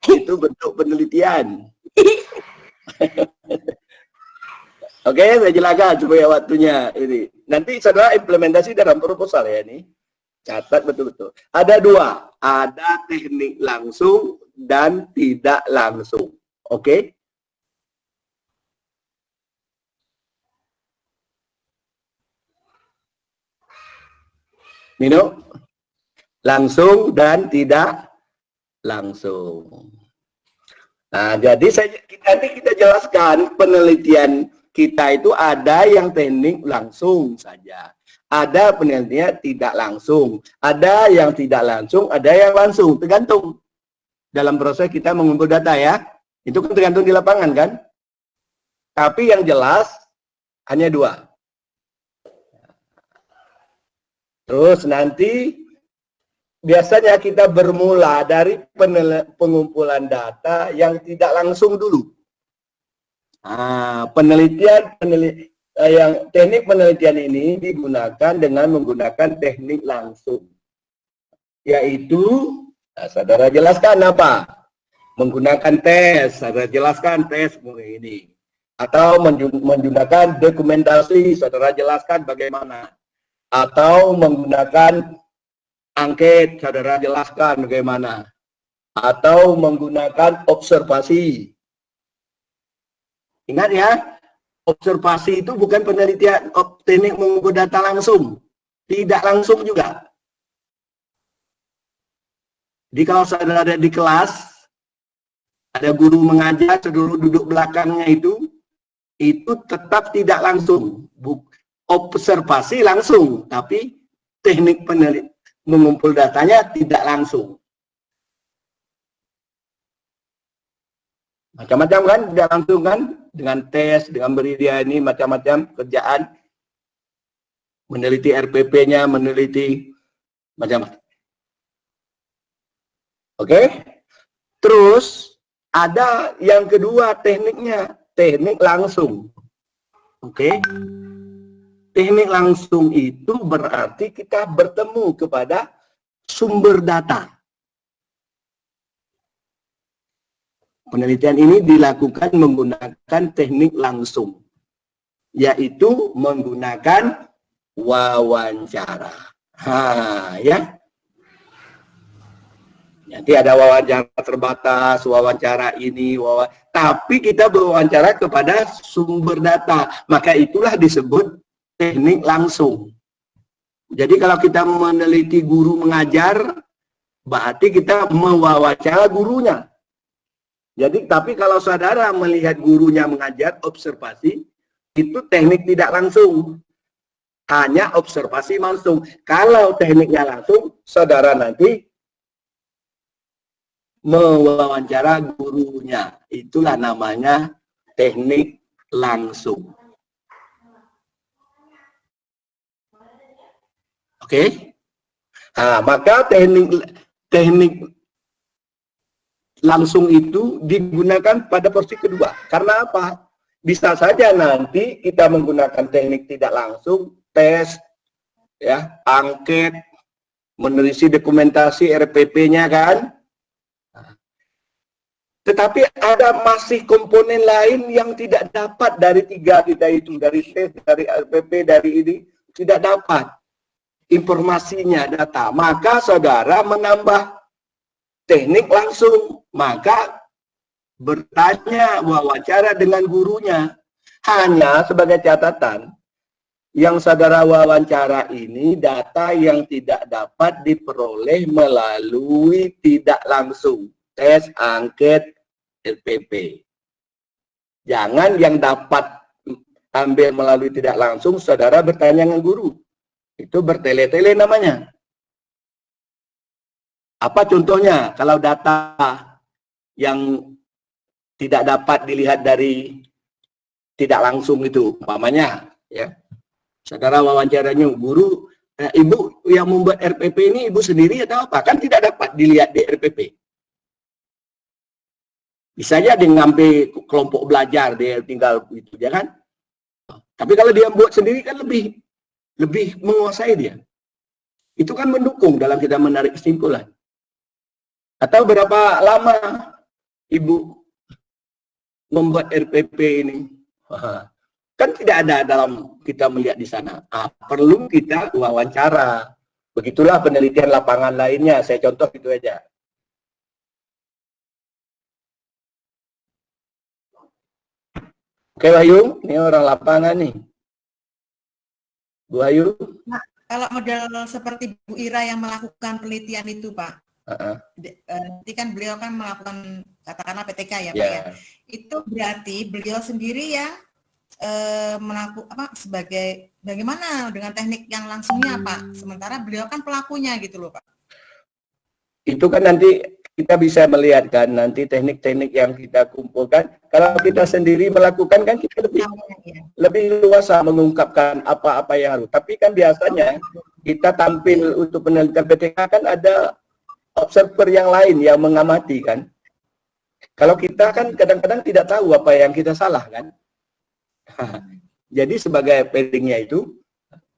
itu bentuk penelitian. Oke, saya jelaskan supaya waktunya ini. Nanti saudara implementasi dalam proposal ya ini. Catat betul-betul. Ada dua. Ada teknik langsung dan tidak langsung. Oke? Nino? Langsung dan tidak langsung. Nah, jadi nanti kita jelaskan penelitian kita itu ada yang teknik langsung saja. Ada penelitian tidak langsung. Ada yang tidak langsung, ada yang langsung. Tergantung. Dalam proses kita mengumpul data ya. Itu kan tergantung di lapangan kan. Tapi yang jelas hanya dua. Terus nanti biasanya kita bermula dari pengumpulan data yang tidak langsung dulu. Nah, teknik penelitian ini digunakan dengan menggunakan teknik langsung. Yaitu, saudara jelaskan apa? Menggunakan tes, saudara jelaskan tes ini. Atau menggunakan dokumentasi, saudara jelaskan bagaimana. Atau menggunakan angket, saudara jelaskan bagaimana. Atau menggunakan observasi. Ingat ya, observasi itu bukan penelitian teknik mengumpul data langsung. Tidak langsung juga. Jadi kalau saudara ada di kelas, ada guru mengajar, saudara duduk belakangnya itu tetap tidak langsung. Observasi langsung, tapi teknik mengumpul datanya tidak langsung. Macam-macam kan, tidak langsung kan, dengan tes, dengan beri dia ini macam-macam kerjaan, meneliti RPP-nya, meneliti macam-macam. Oke? Terus ada yang kedua tekniknya, teknik langsung. Oke. Teknik langsung itu berarti kita bertemu kepada sumber data. Penelitian ini dilakukan menggunakan teknik langsung, yaitu menggunakan wawancara. Ya. Nanti ada wawancara terbatas, wawancara ini, tapi kita berwawancara kepada sumber data. Maka itulah disebut teknik langsung. Jadi kalau kita meneliti guru mengajar, berarti kita mewawancara gurunya. Jadi, tapi kalau saudara melihat gurunya mengajar, observasi, itu teknik tidak langsung. Hanya observasi langsung. Kalau tekniknya langsung, saudara nanti mewawancara gurunya. Itulah namanya teknik langsung. Oke? Nah, maka teknik langsung itu digunakan pada porsi kedua. Karena apa? Bisa saja nanti kita menggunakan teknik tidak langsung, tes, ya, angket, menulis dokumentasi RPP-nya kan. Tetapi ada masih komponen lain yang tidak dapat dari tiga kita itu, dari tes, dari RPP, dari ini, tidak dapat informasinya, data. Maka saudara menambah teknik langsung, maka bertanya, wawancara dengan gurunya. Hanya sebagai catatan, yang saudara wawancara ini data yang tidak dapat diperoleh melalui tidak langsung, tes, angket, RPP. Jangan yang dapat ambil melalui tidak langsung, saudara bertanya dengan guru. Itu bertele-tele namanya. Apa contohnya? Kalau data yang tidak dapat dilihat dari tidak langsung itu, umpamanya, ya, saudara wawancaranya guru, ibu yang membuat RPP ini ibu sendiri atau apa? Kan tidak dapat dilihat di RPP. Bisa aja dia ngambil kelompok belajar, dia tinggal itu, ya kan? Tapi kalau dia buat sendiri kan lebih menguasai dia. Itu kan mendukung dalam kita menarik kesimpulan. Atau berapa lama ibu membuat RPP ini? Kan tidak ada dalam kita melihat di sana. Perlu kita wawancara. Begitulah penelitian lapangan lainnya. Saya contoh itu aja. Oke Wahyu, ini orang lapangan nih. Bu Wahyu. Nah, kalau model seperti Bu Ira yang melakukan penelitian itu Pak, nanti kan beliau kan melakukan katakanlah PTK ya Pak ya. Itu berarti beliau sendiri yang sebagai bagaimana dengan teknik yang langsungnya Pak. Sementara beliau kan pelakunya gitu loh Pak. Itu kan nanti kita bisa melihat kan nanti teknik-teknik yang kita kumpulkan. Kalau kita sendiri melakukan kan kita lebih luasa mengungkapkan apa-apa yang harus. Tapi kan biasanya kita tampil untuk penelitian PTK kan ada observer yang lain yang mengamati kan. Kalau kita kan kadang-kadang tidak tahu apa yang kita salah kan. Jadi sebagai pendingnya itu,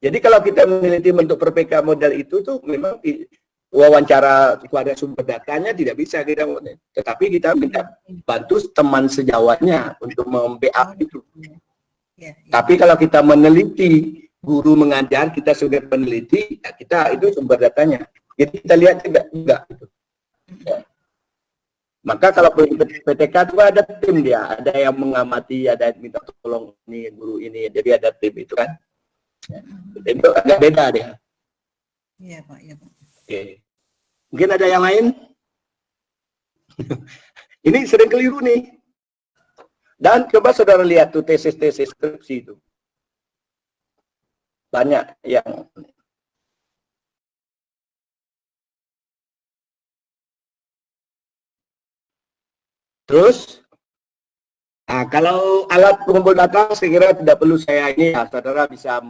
jadi kalau kita meneliti bentuk PPK model itu tuh memang wawancara kepada sumber datanya tidak bisa kita, tetapi kita minta bantu teman sejawatnya untuk membackup itu. Tapi kalau kita meneliti, guru mengajar, kita sudah peneliti, ya kita itu sumber datanya. Jadi kita lihat juga gitu. Ya. Maka kalau PTK itu ada tim dia, ada yang mengamati, ada yang minta tolong ini guru ini, jadi ada tim itu kan. Ya. Itu agak beda dia. Iya Pak, iya Pak. Oke. Mungkin ada yang lain? Ini sering keliru nih. Dan coba saudara lihat tuh tesis-tesis skripsi itu. Banyak yang terus, nah, kalau alat pengumpul data saya kira tidak perlu saya ini ya, saudara bisa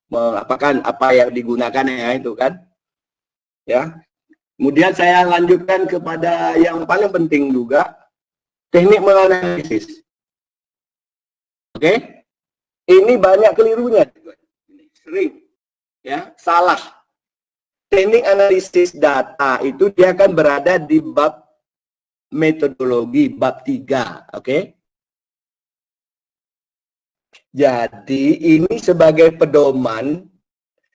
mengapakan apa yang digunakan ya itu kan, ya. Kemudian saya lanjutkan kepada yang paling penting juga, teknik menganalisis. Oke? Ini banyak kelirunya. Sering. Ya, salah. Teknik analisis data itu dia akan berada di bab metodologi, bab 3. Oke? Jadi, ini sebagai pedoman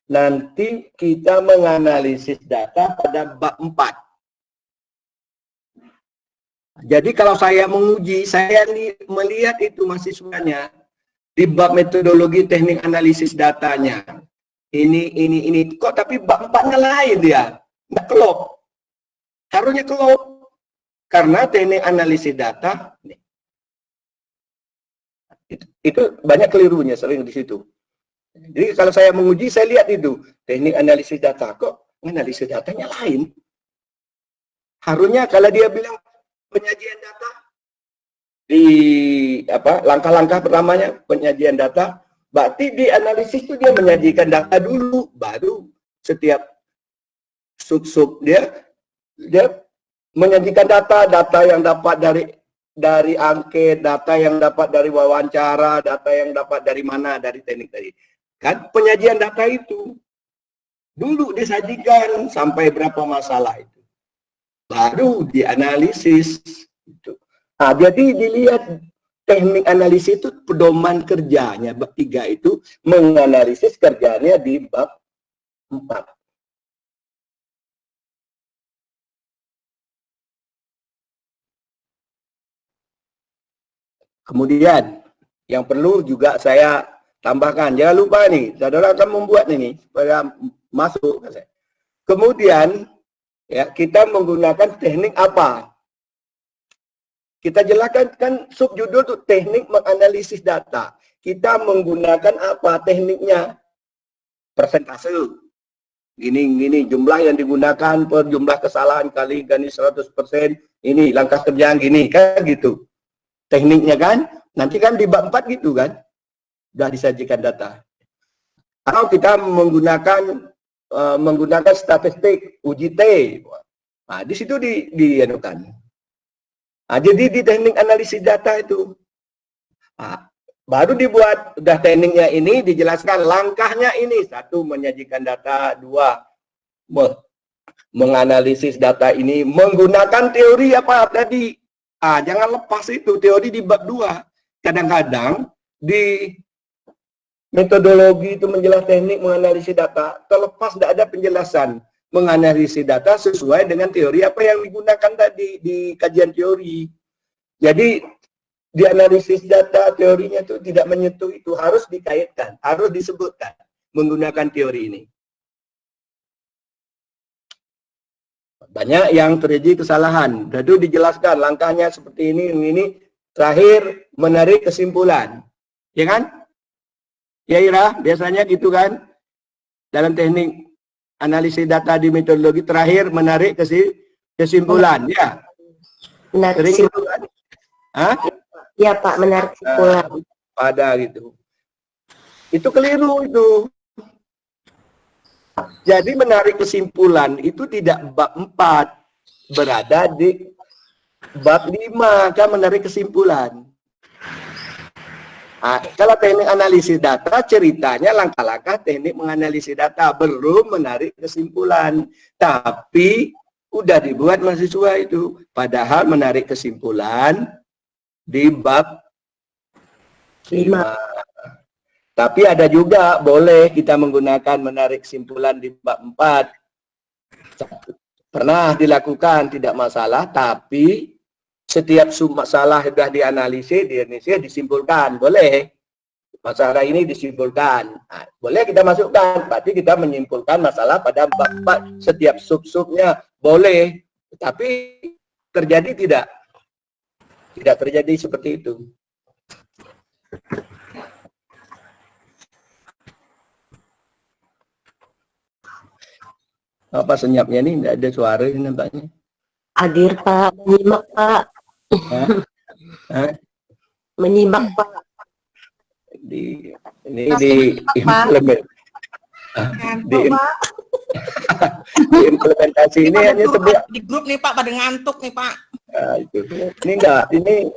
nanti kita menganalisis data pada bab 4. Jadi kalau saya menguji, saya melihat itu mahasiswanya di bab metodologi teknik analisis datanya. Ini. Kok tapi bab 4-nya lain dia? Nggak klop. Harusnya klop. Karena teknik analisis data, itu banyak kelirunya sering di situ. Jadi kalau saya menguji, saya lihat itu teknik analisis data, kok analisis datanya lain. Harusnya kalau dia bilang penyajian data di langkah-langkah pertamanya penyajian data, berarti di analisis itu dia menyajikan data dulu, baru setiap sub dia menyajikan data yang dapat dari angket, data yang dapat dari wawancara, data yang dapat dari mana, dari teknik tadi. Kan penyajian data itu dulu disajikan sampai berapa masalah itu, baru dianalisis. Nah, jadi dilihat teknik analisis itu pedoman kerjanya. Bab 3 itu menganalisis kerjanya di bab 4. Kemudian yang perlu juga saya tambahkan, jangan lupa nih, saudara akan membuat ini supaya masuk. Kemudian ya, kita menggunakan teknik apa? Kita jelaskan kan subjudul itu teknik menganalisis data. Kita menggunakan apa tekniknya? Persentase. Gini jumlah yang digunakan per jumlah kesalahan kali 100%. Ini langkah kerja gini kan gitu. Tekniknya kan nanti kan di bab 4 gitu kan. Sudah disajikan data. Kalau kita menggunakan statistik uji T, nah, di situ dianukan. Nah, jadi di teknik analisis data itu, nah, baru dibuat udah tekniknya ini dijelaskan langkahnya ini, 1 menyajikan data, 2 menganalisis data ini menggunakan teori apa tadi. Jangan lepas itu teori di bab 2. Kadang-kadang di metodologi itu menjelaskan teknik menganalisis data, terlepas tidak ada penjelasan menganalisis data sesuai dengan teori apa yang digunakan tadi di kajian teori. Jadi di analisis data teorinya itu tidak menyentuh itu, harus dikaitkan, harus disebutkan menggunakan teori ini. Banyak yang terjadi kesalahan. Lalu dijelaskan langkahnya seperti ini, terakhir menarik kesimpulan. Ya kan? Ya Ira, biasanya gitu kan? Dalam teknik analisis data di metodologi terakhir menarik kesimpulan. Ya. Menarik kesimpulan. Ya Pak, menarik kesimpulan. Pada gitu. Itu keliru itu. Jadi menarik kesimpulan itu tidak bab 4, berada di bab 5 kan menarik kesimpulan. Kalau teknik analisis data ceritanya langkah-langkah teknik menganalisis data, belum menarik kesimpulan. Tapi udah dibuat mahasiswa itu, padahal menarik kesimpulan di bab 5. Tapi ada juga boleh kita menggunakan menarik kesimpulan di bab 4. Pernah dilakukan, tidak masalah, tapi setiap masalah sudah dianalisis, disimpulkan. Boleh. Masalah ini disimpulkan. Nah, boleh kita masukkan. Berarti kita menyimpulkan masalah pada bab 4. Setiap sub-subnya boleh. Tapi terjadi tidak? Tidak terjadi seperti itu. Apa senyapnya nih? Tidak ada suara ini nampaknya. Hadir Pak, menyimak Pak. Menyimak Pak. Ini di implement. Implementasi ini hanya di grup nih Pak, pada ngantuk nih Pak. Nah, itu. Ini enggak, ini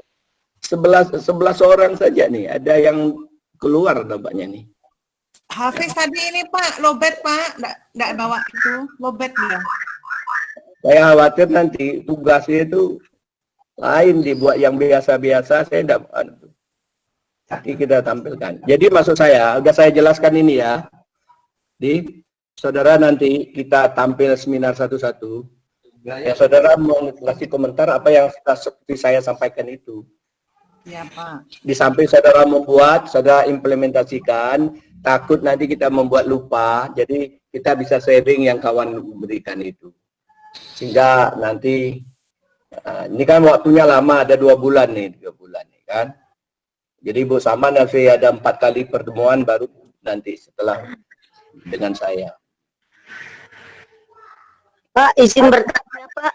11 orang saja nih, ada yang keluar nampaknya nih. Hafiz tadi ini Pak, lobet Pak, nggak bawa itu, lobet dia. Saya khawatir nanti tugasnya itu lain dibuat yang biasa-biasa, saya enggak, nanti kita tampilkan. Jadi maksud saya, udah saya jelaskan ini ya, di saudara nanti kita tampil seminar satu-satu. Ya, saudara mau kasih komentar apa yang seperti saya sampaikan itu. Ya Pak. Di samping saudara membuat, saudara implementasikan, takut nanti kita membuat lupa, jadi kita bisa sharing yang kawan berikan itu. Sehingga nanti, ini kan waktunya lama, ada 2 bulan nih, 3 bulan nih kan. Jadi Bu Sama nanti ada 4 kali pertemuan baru nanti setelah dengan saya. Pak, izin bertanya Pak.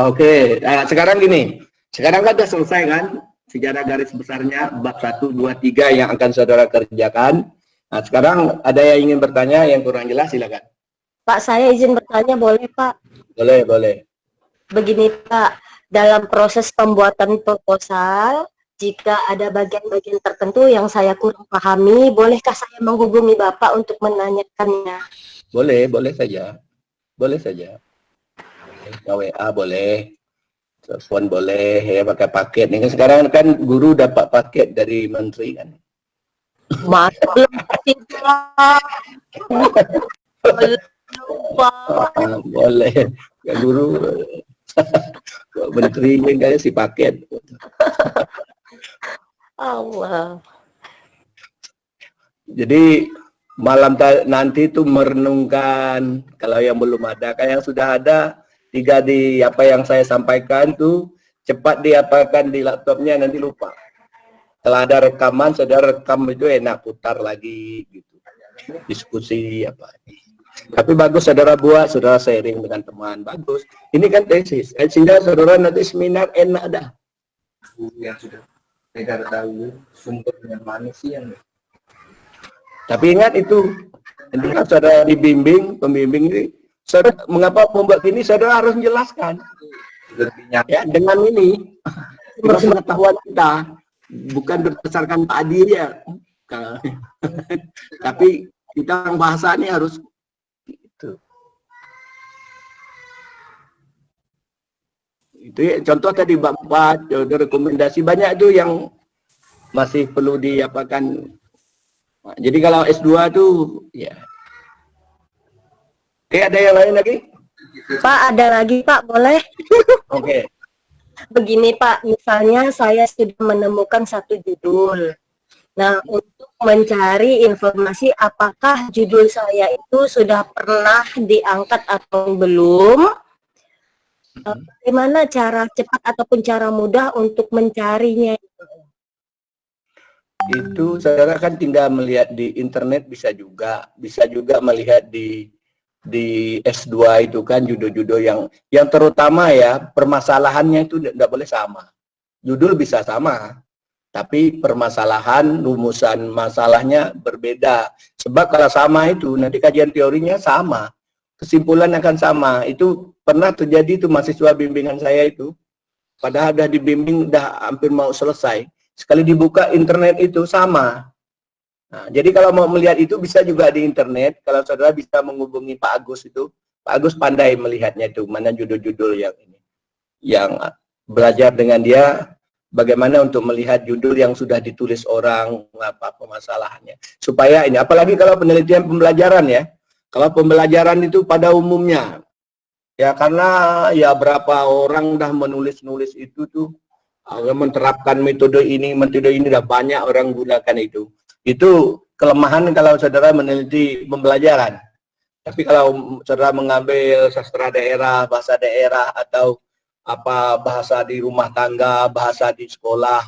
Oke, sekarang gini, sekarang kan sudah selesai kan sejarah garis besarnya bab 1, 2, 3 yang akan saudara kerjakan. Nah, sekarang ada yang ingin bertanya yang kurang jelas, silakan. Pak, saya izin bertanya boleh Pak? Boleh, boleh. Begini Pak, dalam proses pembuatan proposal, jika ada bagian-bagian tertentu yang saya kurang pahami, bolehkah saya menghubungi Bapak untuk menanyakannya? Boleh, boleh saja. Boleh saja. WA boleh. Telepon boleh, ya pakai paket. Ini kan sekarang kan guru dapat paket dari menteri kan. Belum Pak. Boleh. Ya, guru menteri yang kasih paket. Allah. Jadi malam nanti itu merenungkan, kalau yang belum ada, kayak yang sudah ada, 3 di apa yang saya sampaikan tuh cepat diapakan di laptopnya, nanti lupa. Kalau ada rekaman, saudara rekam itu enak, putar lagi gitu. Diskusi apa. Tapi bagus saudara buat, saudara sharing dengan teman, bagus. Ini kan tesis, sehingga saudara nanti seminar enak dah. Yang sudah saya tahu sumbernya mana sih yang. Tapi ingat itu, ketika saudara dibimbing, pembimbing ini, saudara, mengapa membuat ini, saudara harus menjelaskan. Ya, dengan ini, pengetahuan kita, bukan berdasarkan tadi ya. Tapi kita yang bahasa ini harus itu. Itu ya, contoh tadi Bapak, rekomendasi banyak itu yang masih perlu diapakan. Jadi kalau S2 tuh ya. Oke, ada yang lain lagi? Pak, ada lagi Pak, boleh? Oke. Begini Pak, misalnya saya sudah menemukan satu judul. Nah, untuk mencari informasi apakah judul saya itu sudah pernah diangkat atau belum, bagaimana cara cepat ataupun cara mudah untuk mencarinya? Itu saudara kan tinggal melihat di internet, bisa juga melihat di S2 itu kan judul-judul yang terutama ya, permasalahannya itu tidak boleh sama. Judul bisa sama, tapi permasalahan, rumusan masalahnya berbeda. Sebab kalau sama itu nanti kajian teorinya sama, kesimpulan akan sama. Itu pernah terjadi itu mahasiswa bimbingan saya itu, padahal udah dibimbing udah hampir mau selesai. Sekali dibuka internet itu sama. Nah, jadi kalau mau melihat itu bisa juga di internet. Kalau saudara bisa menghubungi Pak Agus itu, Pak Agus pandai melihatnya itu, mana judul-judul yang ini. Yang belajar dengan dia, bagaimana untuk melihat judul yang sudah ditulis orang, apa permasalahannya. Supaya ini, apalagi kalau penelitian pembelajaran ya. Kalau pembelajaran itu pada umumnya, ya karena ya berapa orang dah menulis-nulis itu tuh, menerapkan metode ini udah banyak orang gunakan itu. Itu kelemahan kalau saudara meneliti pembelajaran. Tapi kalau saudara mengambil sastra daerah, bahasa daerah, atau apa bahasa di rumah tangga, bahasa di sekolah.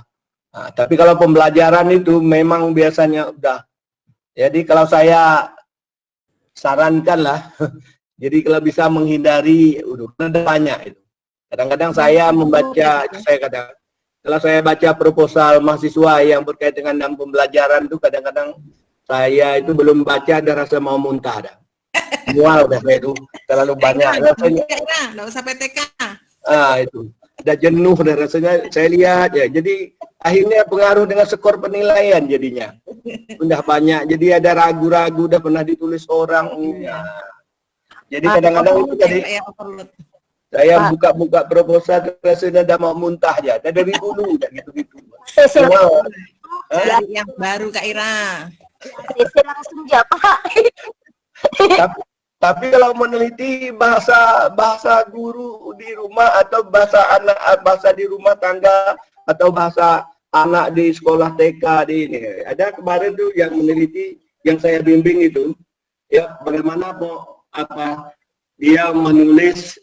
Nah, tapi kalau pembelajaran itu memang biasanya udah. Jadi kalau saya sarankan lah, jadi kalau bisa menghindari, udah banyak itu. Kadang-kadang saya membaca, kalau saya baca proposal mahasiswa yang berkaitan dengan pembelajaran itu kadang-kadang saya itu belum baca ada rasa mau muntah dah. mual dah saya itu, terlalu banyak rasanya. Nggak usah PTK. Itu udah jenuh dan rasanya saya lihat ya. Jadi akhirnya pengaruh dengan skor penilaian jadinya. Udah banyak, jadi ada ragu-ragu, udah pernah ditulis orang. Ya. Jadi kadang-kadang itu tadi saya buka-buka proposal rasanya udah mau muntah ya. Dari dulu udah gitu-gitu. Wow. Yang baru Kak Ira. Langsung ya Pak. Tapi kalau meneliti bahasa guru di rumah atau bahasa di rumah tangga atau bahasa anak di sekolah TK di ini, ada kemarin tuh yang meneliti yang saya bimbing itu ya bagaimana dia menulis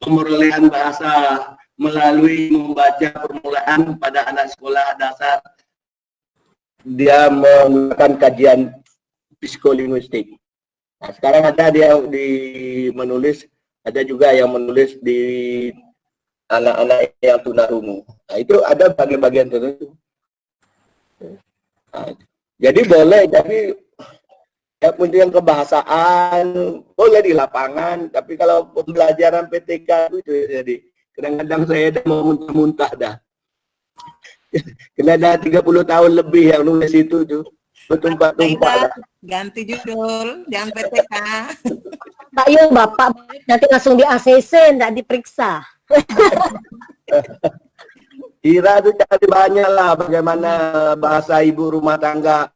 pemerolehan bahasa melalui membaca permulaan pada anak sekolah dasar. Dia menggunakan kajian psikolinguistik. Nah, sekarang ada dia menulis, ada juga yang menulis di anak-anak yang tunarungu. Nah, itu ada bagian-bagian tertentu. Nah, jadi boleh, tapi ya yang kebahasaan boleh di lapangan, tapi kalau pembelajaran PTK itu jadi kadang-kadang saya mau muntah-muntah dah. Kena dah 30 tahun lebih yang nulis itu tuh. Bertumpah-tumpah. Ganti judul, jangan PTK. Pak Yung, Bapak nanti langsung di ACC, enggak diperiksa. Ira itu cari banyak lah bagaimana bahasa ibu rumah tangga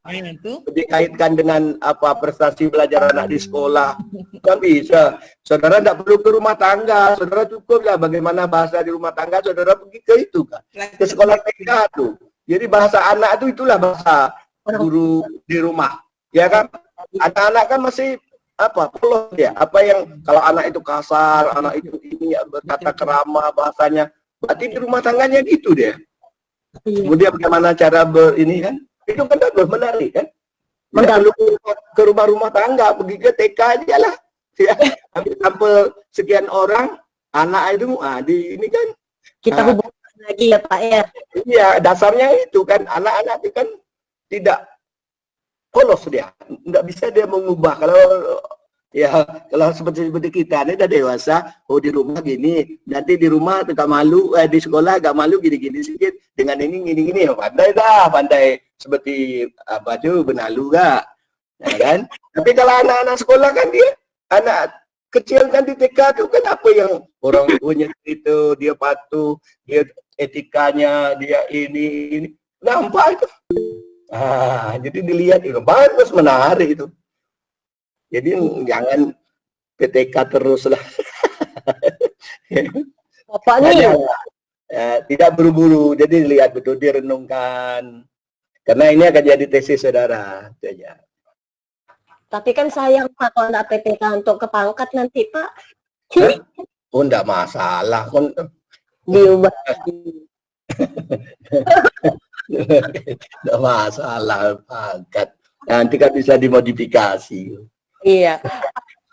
dikaitkan dengan prestasi belajar anak di sekolah. Kan bisa. Saudara tidak perlu ke rumah tangga, saudara cukup lah bagaimana bahasa di rumah tangga, saudara pergi ke itu kan, ke sekolah TK tuh. Jadi bahasa anak itu itulah bahasa guru di rumah, ya kan? Anak-anak kan masih polos ya. Apa yang kalau anak itu kasar, anak itu ini berkata kerama bahasanya. Berarti di rumah tangganya gitu deh. Kemudian bagaimana cara ini kan? Itu kan menarik kan? Tidak perlu ke rumah tangga, pergi ke TK aja lah. Ya, ambil sampel sekian orang, anak itu, di ini kan. Kita hubungkan lagi ya Pak ya. Iya, dasarnya itu kan, anak-anak itu kan tidak polos dia. Tidak bisa dia mengubah. Kalau seperti kita ini udah dewasa, di rumah gini, nanti di rumah agak malu, di sekolah agak malu gini-gini sedikit, dengan ini gini-gini, pandai seperti benalu gak, ya kan? Tapi kalau anak-anak sekolah kan anak kecil kan di TK itu kan apa yang orang tuanya itu, dia patuh, dia etikanya, dia ini, nampak itu. Jadi dilihat itu, bagus, menarik itu. Jadi jangan PTK terus lah. Bapak nih tidak buru-buru, jadi lihat betul, direnungkan. Karena ini akan jadi tesis saudara. Itu aja. tapi kan sayang Pak kalau enggak PTK untuk ke pangkat nanti Pak. Oh, enggak masalah. Diubah. Enggak masalah pangkat. Nanti kan bisa dimodifikasi. Iya.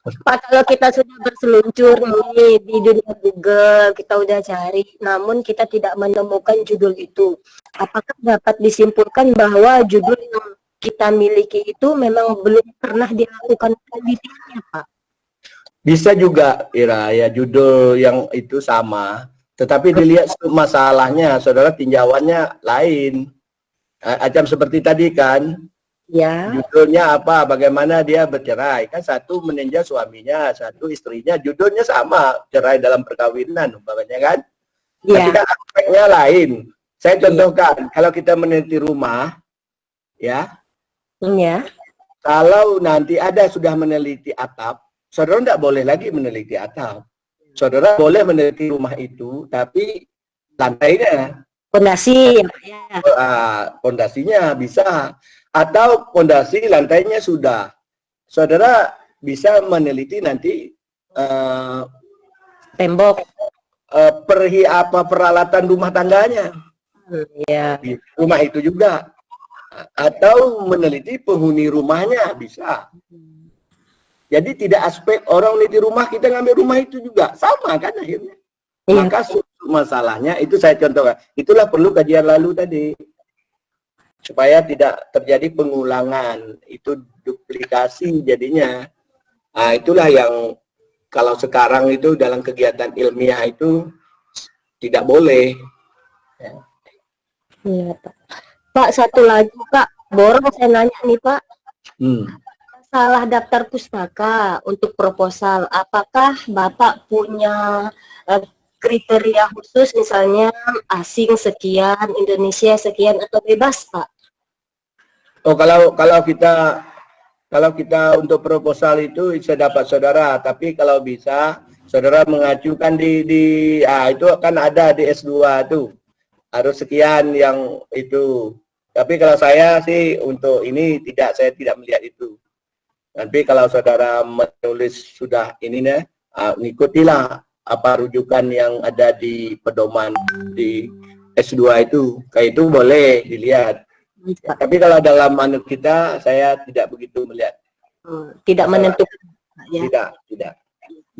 Pak, kalau kita sudah berseluncur nih di dunia Google, kita udah cari, namun kita tidak menemukan judul itu. Apakah dapat disimpulkan bahwa judul yang kita miliki itu memang belum pernah dilakukan penelitiannya, Pak? Bisa juga, Ira, ya judul yang itu sama, tetapi dilihat masalahnya, saudara tinjauannya lain. Macam seperti tadi kan. Ya. Judulnya apa? Bagaimana dia bercerai? Kan satu meninjau suaminya, satu istrinya. Judulnya sama, cerai dalam perkawinan, umpamanya kan? Ya. Tapi kan aspeknya lain. Saya contohkan, kalau kita meneliti rumah, ya. Ya. Kalau nanti ada sudah meneliti atap, saudara tidak boleh lagi meneliti atap. Saudara boleh meneliti rumah itu, tapi lantainya. Pondasi. Pondasinya bisa. Atau pondasi lantainya sudah, saudara bisa meneliti nanti tembok, peralatan rumah tangganya, di rumah itu juga, atau meneliti penghuni rumahnya bisa. Jadi tidak aspek orang meneliti rumah kita ngambil rumah itu juga sama kan akhirnya. Maka masalahnya itu saya contohkan. Itulah perlu kajian lalu tadi. Supaya tidak terjadi pengulangan, itu duplikasi jadinya. Nah, itulah yang kalau sekarang itu dalam kegiatan ilmiah itu tidak boleh. Iya, Pak. Pak, satu lagi, Pak. Borong saya nanya nih, Pak. Salah daftar pustaka untuk proposal. Apakah Bapak punya kriteria khusus, misalnya asing sekian, Indonesia sekian, atau bebas, Pak? Oh, kalau kita untuk proposal itu bisa dapat saudara, tapi kalau bisa saudara mengajukan itu kan ada di S2 tuh. Harus sekian yang itu. Tapi kalau saya sih untuk ini saya tidak melihat itu. Tapi kalau saudara menulis sudah ini ngikutilah apa rujukan yang ada di pedoman di S2 itu. Kayak itu boleh dilihat. Tapi kalau dalam manut kita, saya tidak begitu melihat. Tidak menentukan. Ya. Tidak.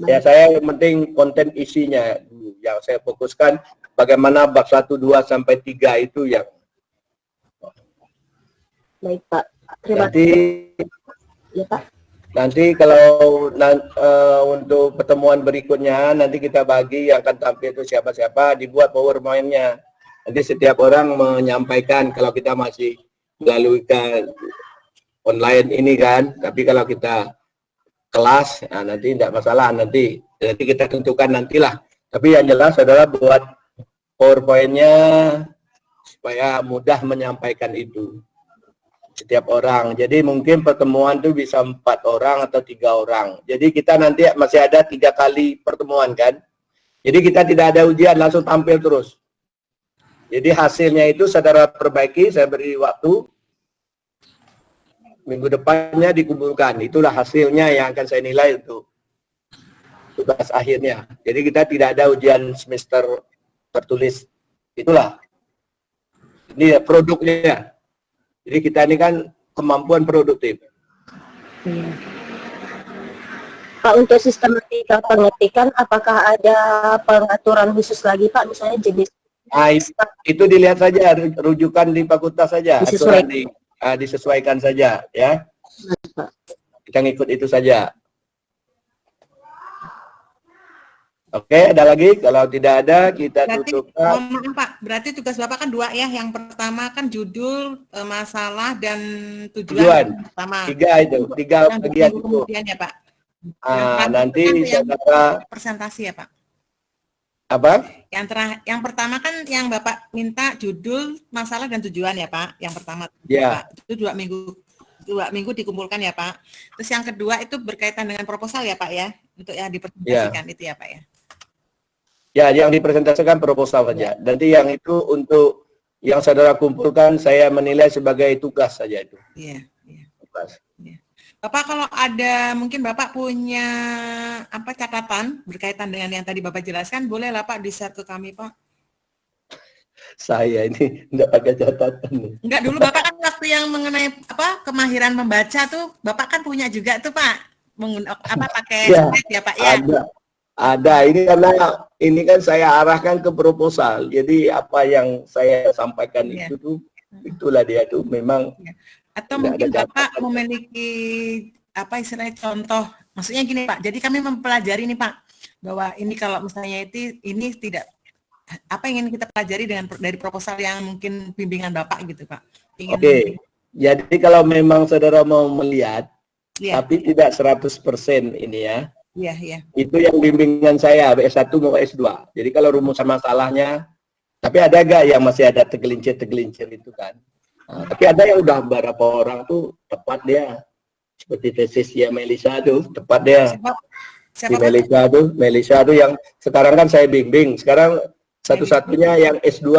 Ya, saya yang penting konten isinya. Yang saya fokuskan bagaimana bab 1, 2, sampai 3 itu yang. Baik, Pak. Terima Nanti, ya, Pak. Nanti kalau untuk pertemuan berikutnya, nanti kita bagi yang akan tampil itu siapa-siapa, dibuat PowerPoint-nya. Nanti setiap orang menyampaikan kalau kita masih melalui online ini kan, tapi kalau kita kelas, nanti tidak masalah, nanti kita tentukan nantilah. Tapi yang jelas adalah buat PowerPoint-nya supaya mudah menyampaikan itu setiap orang. Jadi mungkin pertemuan itu bisa 4 orang atau 3 orang. Jadi kita nanti masih ada 3 kali pertemuan kan. Jadi kita tidak ada ujian, langsung tampil terus. Jadi hasilnya itu saudara perbaiki, saya beri waktu. Minggu depannya dikumpulkan. Itulah hasilnya yang akan saya nilai untuk tugas akhirnya. Jadi kita tidak ada ujian semester tertulis. Itulah. Ini produknya. Jadi kita ini kan kemampuan produktif. Pak, untuk sistematika pengetikan, apakah ada pengaturan khusus lagi, Pak? Misalnya jenis. Itu dilihat saja, rujukan di fakultas saja, aturan disesuaikan saja, ya. Kita ngikut itu saja. Oke, ada lagi? Kalau tidak ada, kita tutup. Mohon maaf, Pak, berarti tugas Bapak kan 2 ya. Yang pertama kan judul, masalah, dan tujuan. Pertama. 3 itu, 3 bagian itu. Kemudian ya, Pak. Nanti saudara presentasi ya, Pak. Apa? Yang pertama kan yang Bapak minta judul, masalah, dan tujuan ya, Pak. Yang pertama, ya. Pak, itu 2 minggu dikumpulkan ya, Pak. Terus yang kedua itu berkaitan dengan proposal ya, Pak ya, untuk yang dipresentasikan itu ya, Pak ya. Ya, yang dipresentasikan proposal saja. Nanti yang itu untuk yang saudara kumpulkan saya menilai sebagai tugas saja itu. Iya. Tugas. Bapak, kalau ada mungkin Bapak punya catatan berkaitan dengan yang tadi Bapak jelaskan, bolehlah Pak di-share ke kami, Pak. Saya ini enggak pakai catatan. Enggak, dulu Bapak kan waktu yang mengenai kemahiran membaca tuh, Bapak kan punya juga tuh, Pak. Pakai slide ya, Pak ya. Ada. Ini karena ini kan saya arahkan ke proposal. Jadi apa yang saya sampaikan itu tuh itulah dia tuh memang. Atau mungkin Bapak memiliki istilahnya contoh, maksudnya gini Pak, jadi kami mempelajari nih Pak, bahwa ini kalau misalnya ini tidak, apa yang ingin kita pelajari dari proposal yang mungkin bimbingan Bapak gitu Pak. Oke, jadi kalau memang saudara mau melihat, tapi tidak 100% ini ya, itu yang bimbingan saya, S1 mau S2, jadi kalau rumusan masalahnya, tapi ada gak yang masih ada tegelincir itu kan. Nah, tapi ada yang udah beberapa orang tuh tepat dia, seperti tesis ya Melisa tuh tepat dia. Si Melisa tuh yang sekarang kan saya bimbing. Sekarang satu-satunya yang S2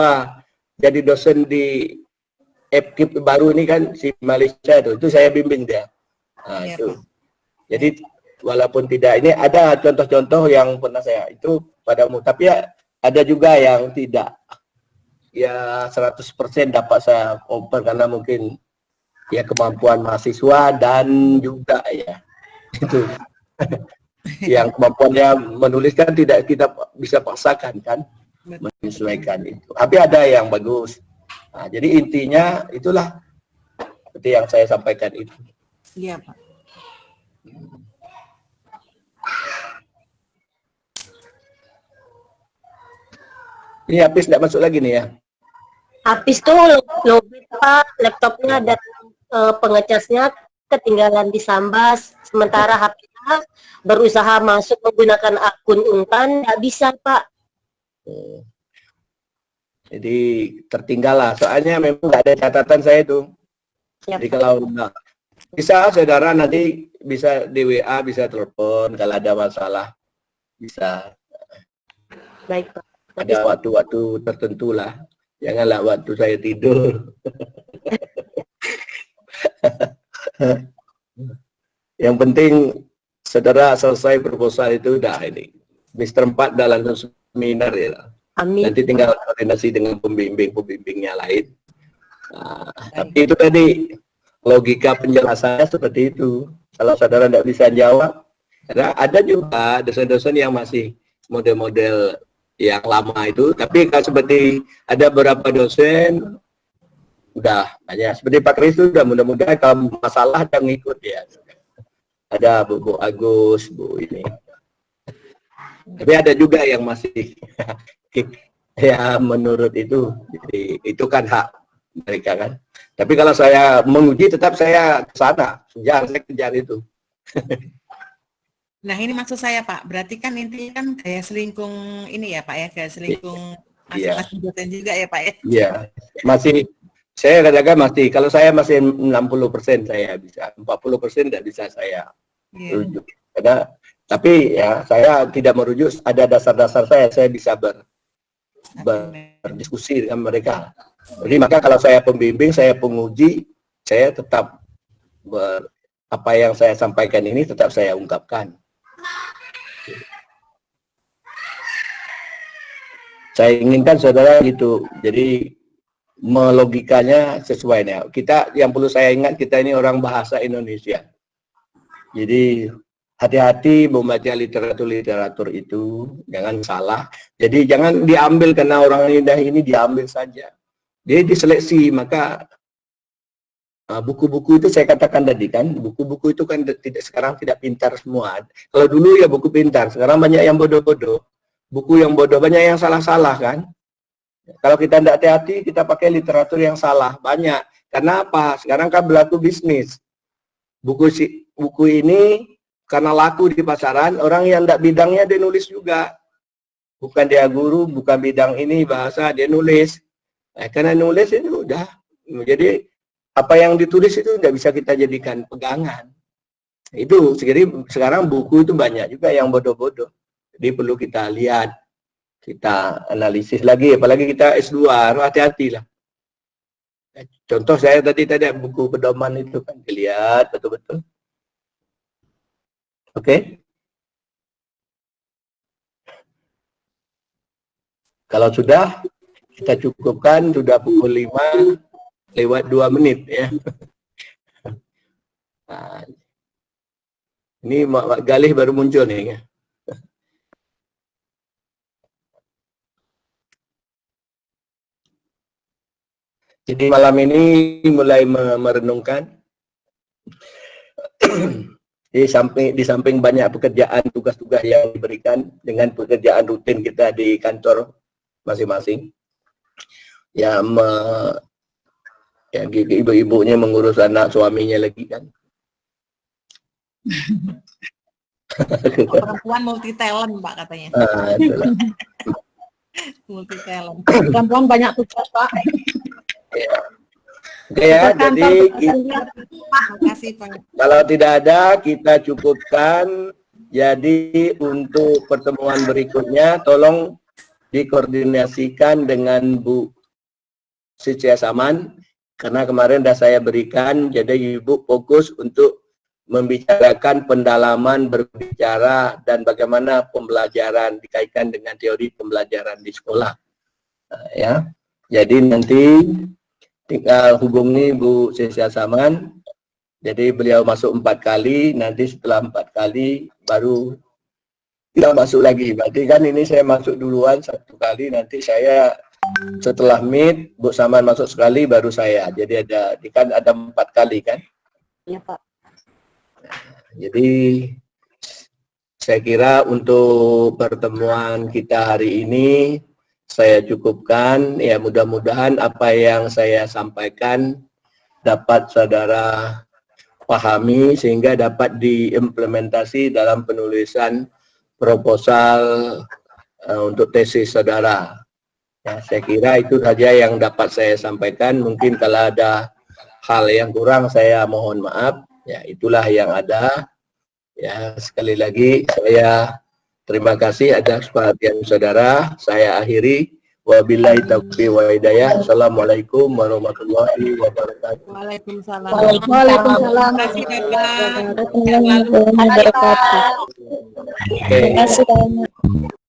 jadi dosen di FKIP baru ini kan si Melisa itu saya bimbing dia. Nah, itu. Jadi walaupun tidak ini ada contoh-contoh yang pernah saya itu padamu, tapi ya ada juga yang tidak. Ya 100% dapat saya cover karena mungkin ya kemampuan mahasiswa dan juga ya itu yang kemampuannya menuliskan tidak kita bisa paksakan kan menyesuaikan itu. Tapi ada yang bagus. Nah, jadi intinya itulah seperti yang saya sampaikan itu. Iya Pak. Ini habis tidak masuk lagi nih ya. Habis tuh lowbat Pak, laptopnya dan pengecasnya ketinggalan di Sambas. Sementara HP-nya berusaha masuk menggunakan akun Untan, nggak bisa Pak. Jadi tertinggal lah. Soalnya memang nggak ada catatan saya itu. Ya, Jadi Pak. kalau enggak, bisa saudara nanti bisa di WA, bisa telepon kalau ada masalah. Bisa. Baik Pak. Ada waktu-waktu tertentu lah. Janganlah waktu saya tidur. Yang penting saudara selesai proposal itu udah ini. Mister 4 dalam seminar ya. Amin. Nanti tinggal koordinasi dengan pembimbing-pembimbingnya lain. Nah, tapi itu tadi logika penjelasannya seperti itu. Kalau saudara tidak bisa jawab, ada juga dosen-dosen yang masih model-model yang lama itu. Tapi kalau seperti ada beberapa dosen udah banyak seperti Pak Kris itu udah mudah-mudahan kalau masalah ada ngikut ya. Ada Bu Agus, Bu ini. Tapi ada juga yang masih ya menurut itu. Jadi itu kan hak mereka kan. Tapi kalau saya menguji tetap saya ke sana. Saya kejar itu. Nah ini maksud saya Pak, berarti kan intinya kan gaya selingkung ini ya Pak ya, gaya selingkung masing-masing dosen juga ya Pak ya? Iya, masih saya katakan masih, kalau saya masih 60% saya bisa, 40% tidak bisa saya rujuk. Karena, tapi ya saya tidak merujuk, ada dasar-dasar saya bisa berdiskusi dengan mereka. Jadi maka kalau saya pembimbing, saya penguji, saya tetap apa yang saya sampaikan ini tetap saya ungkapkan. Saya inginkan saudara gitu, jadi melogikanya sesuai nih. Kita yang perlu saya ingat, kita ini orang bahasa Indonesia. Jadi hati-hati membaca literatur itu, jangan salah. Jadi jangan diambil karena orang lidah ini diambil saja. Dia diseleksi, maka buku-buku itu saya katakan tadi kan, buku-buku itu kan sekarang tidak pintar semua. Kalau dulu ya buku pintar, sekarang banyak yang bodoh-bodoh. Buku yang bodoh, banyak yang salah-salah kan. Kalau kita tidak hati-hati, kita pakai literatur yang salah. Banyak. Karena apa? Sekarang kan berlaku bisnis. Buku ini karena laku di pasaran, orang yang tidak bidangnya dia nulis juga. Bukan dia guru, bukan bidang ini, bahasa, dia nulis. Karena nulis itu udah. Jadi, apa yang ditulis itu tidak bisa kita jadikan pegangan. Itu, jadi sekarang buku itu banyak juga yang bodoh-bodoh. Jadi perlu kita lihat, kita analisis lagi, apalagi kita S2, harus hati-hati lah. Contoh saya tadi buku pedoman itu kan dilihat betul-betul. Oke. Kalau sudah, kita cukupkan, sudah pukul 5 lewat 2 menit ya. Nah, ini Mak Galih baru muncul nih ya. Jadi malam ini mulai merenungkan. Di samping banyak pekerjaan, tugas-tugas yang diberikan dengan pekerjaan rutin kita di kantor masing-masing. Ya, ibu-ibunya mengurus anak suaminya lagi kan. Perempuan multi talent Pak katanya. Multi talent. Perempuan banyak tugas Pak. Ya. Oke ya, jadi kalau tidak ada kita cukupkan. Jadi untuk pertemuan berikutnya tolong dikoordinasikan dengan Bu Sicia Saman karena kemarin sudah saya berikan. Jadi Ibu fokus untuk membicarakan pendalaman berbicara dan bagaimana pembelajaran dikaitkan dengan teori pembelajaran di sekolah. Nah, ya, jadi nanti tinggal hubungi Bu Sicia Saman. Jadi beliau masuk 4 kali, nanti setelah 4 kali baru kita masuk lagi. Berarti kan ini saya masuk duluan 1 kali, nanti saya setelah meet Bu Saman masuk sekali baru saya. Jadi kan ada 4 kali kan? Iya Pak. Jadi saya kira untuk pertemuan kita hari ini saya cukupkan. Ya, mudah-mudahan apa yang saya sampaikan dapat saudara pahami sehingga dapat diimplementasi dalam penulisan proposal untuk tesis saudara. Ya, saya kira itu saja yang dapat saya sampaikan. Mungkin kalau ada hal yang kurang saya mohon maaf. Ya, itulah yang ada. Ya, sekali lagi saya terima kasih atas perhatian saudara. Saya akhiri. Wabillahi taufiq wa hidayah. Assalamualaikum warahmatullahi wabarakatuh. Waalaikumsalam. Waalaikumsalam. Terima kasih Bapak. Sehat selalu. Oke. Terima kasih banyak.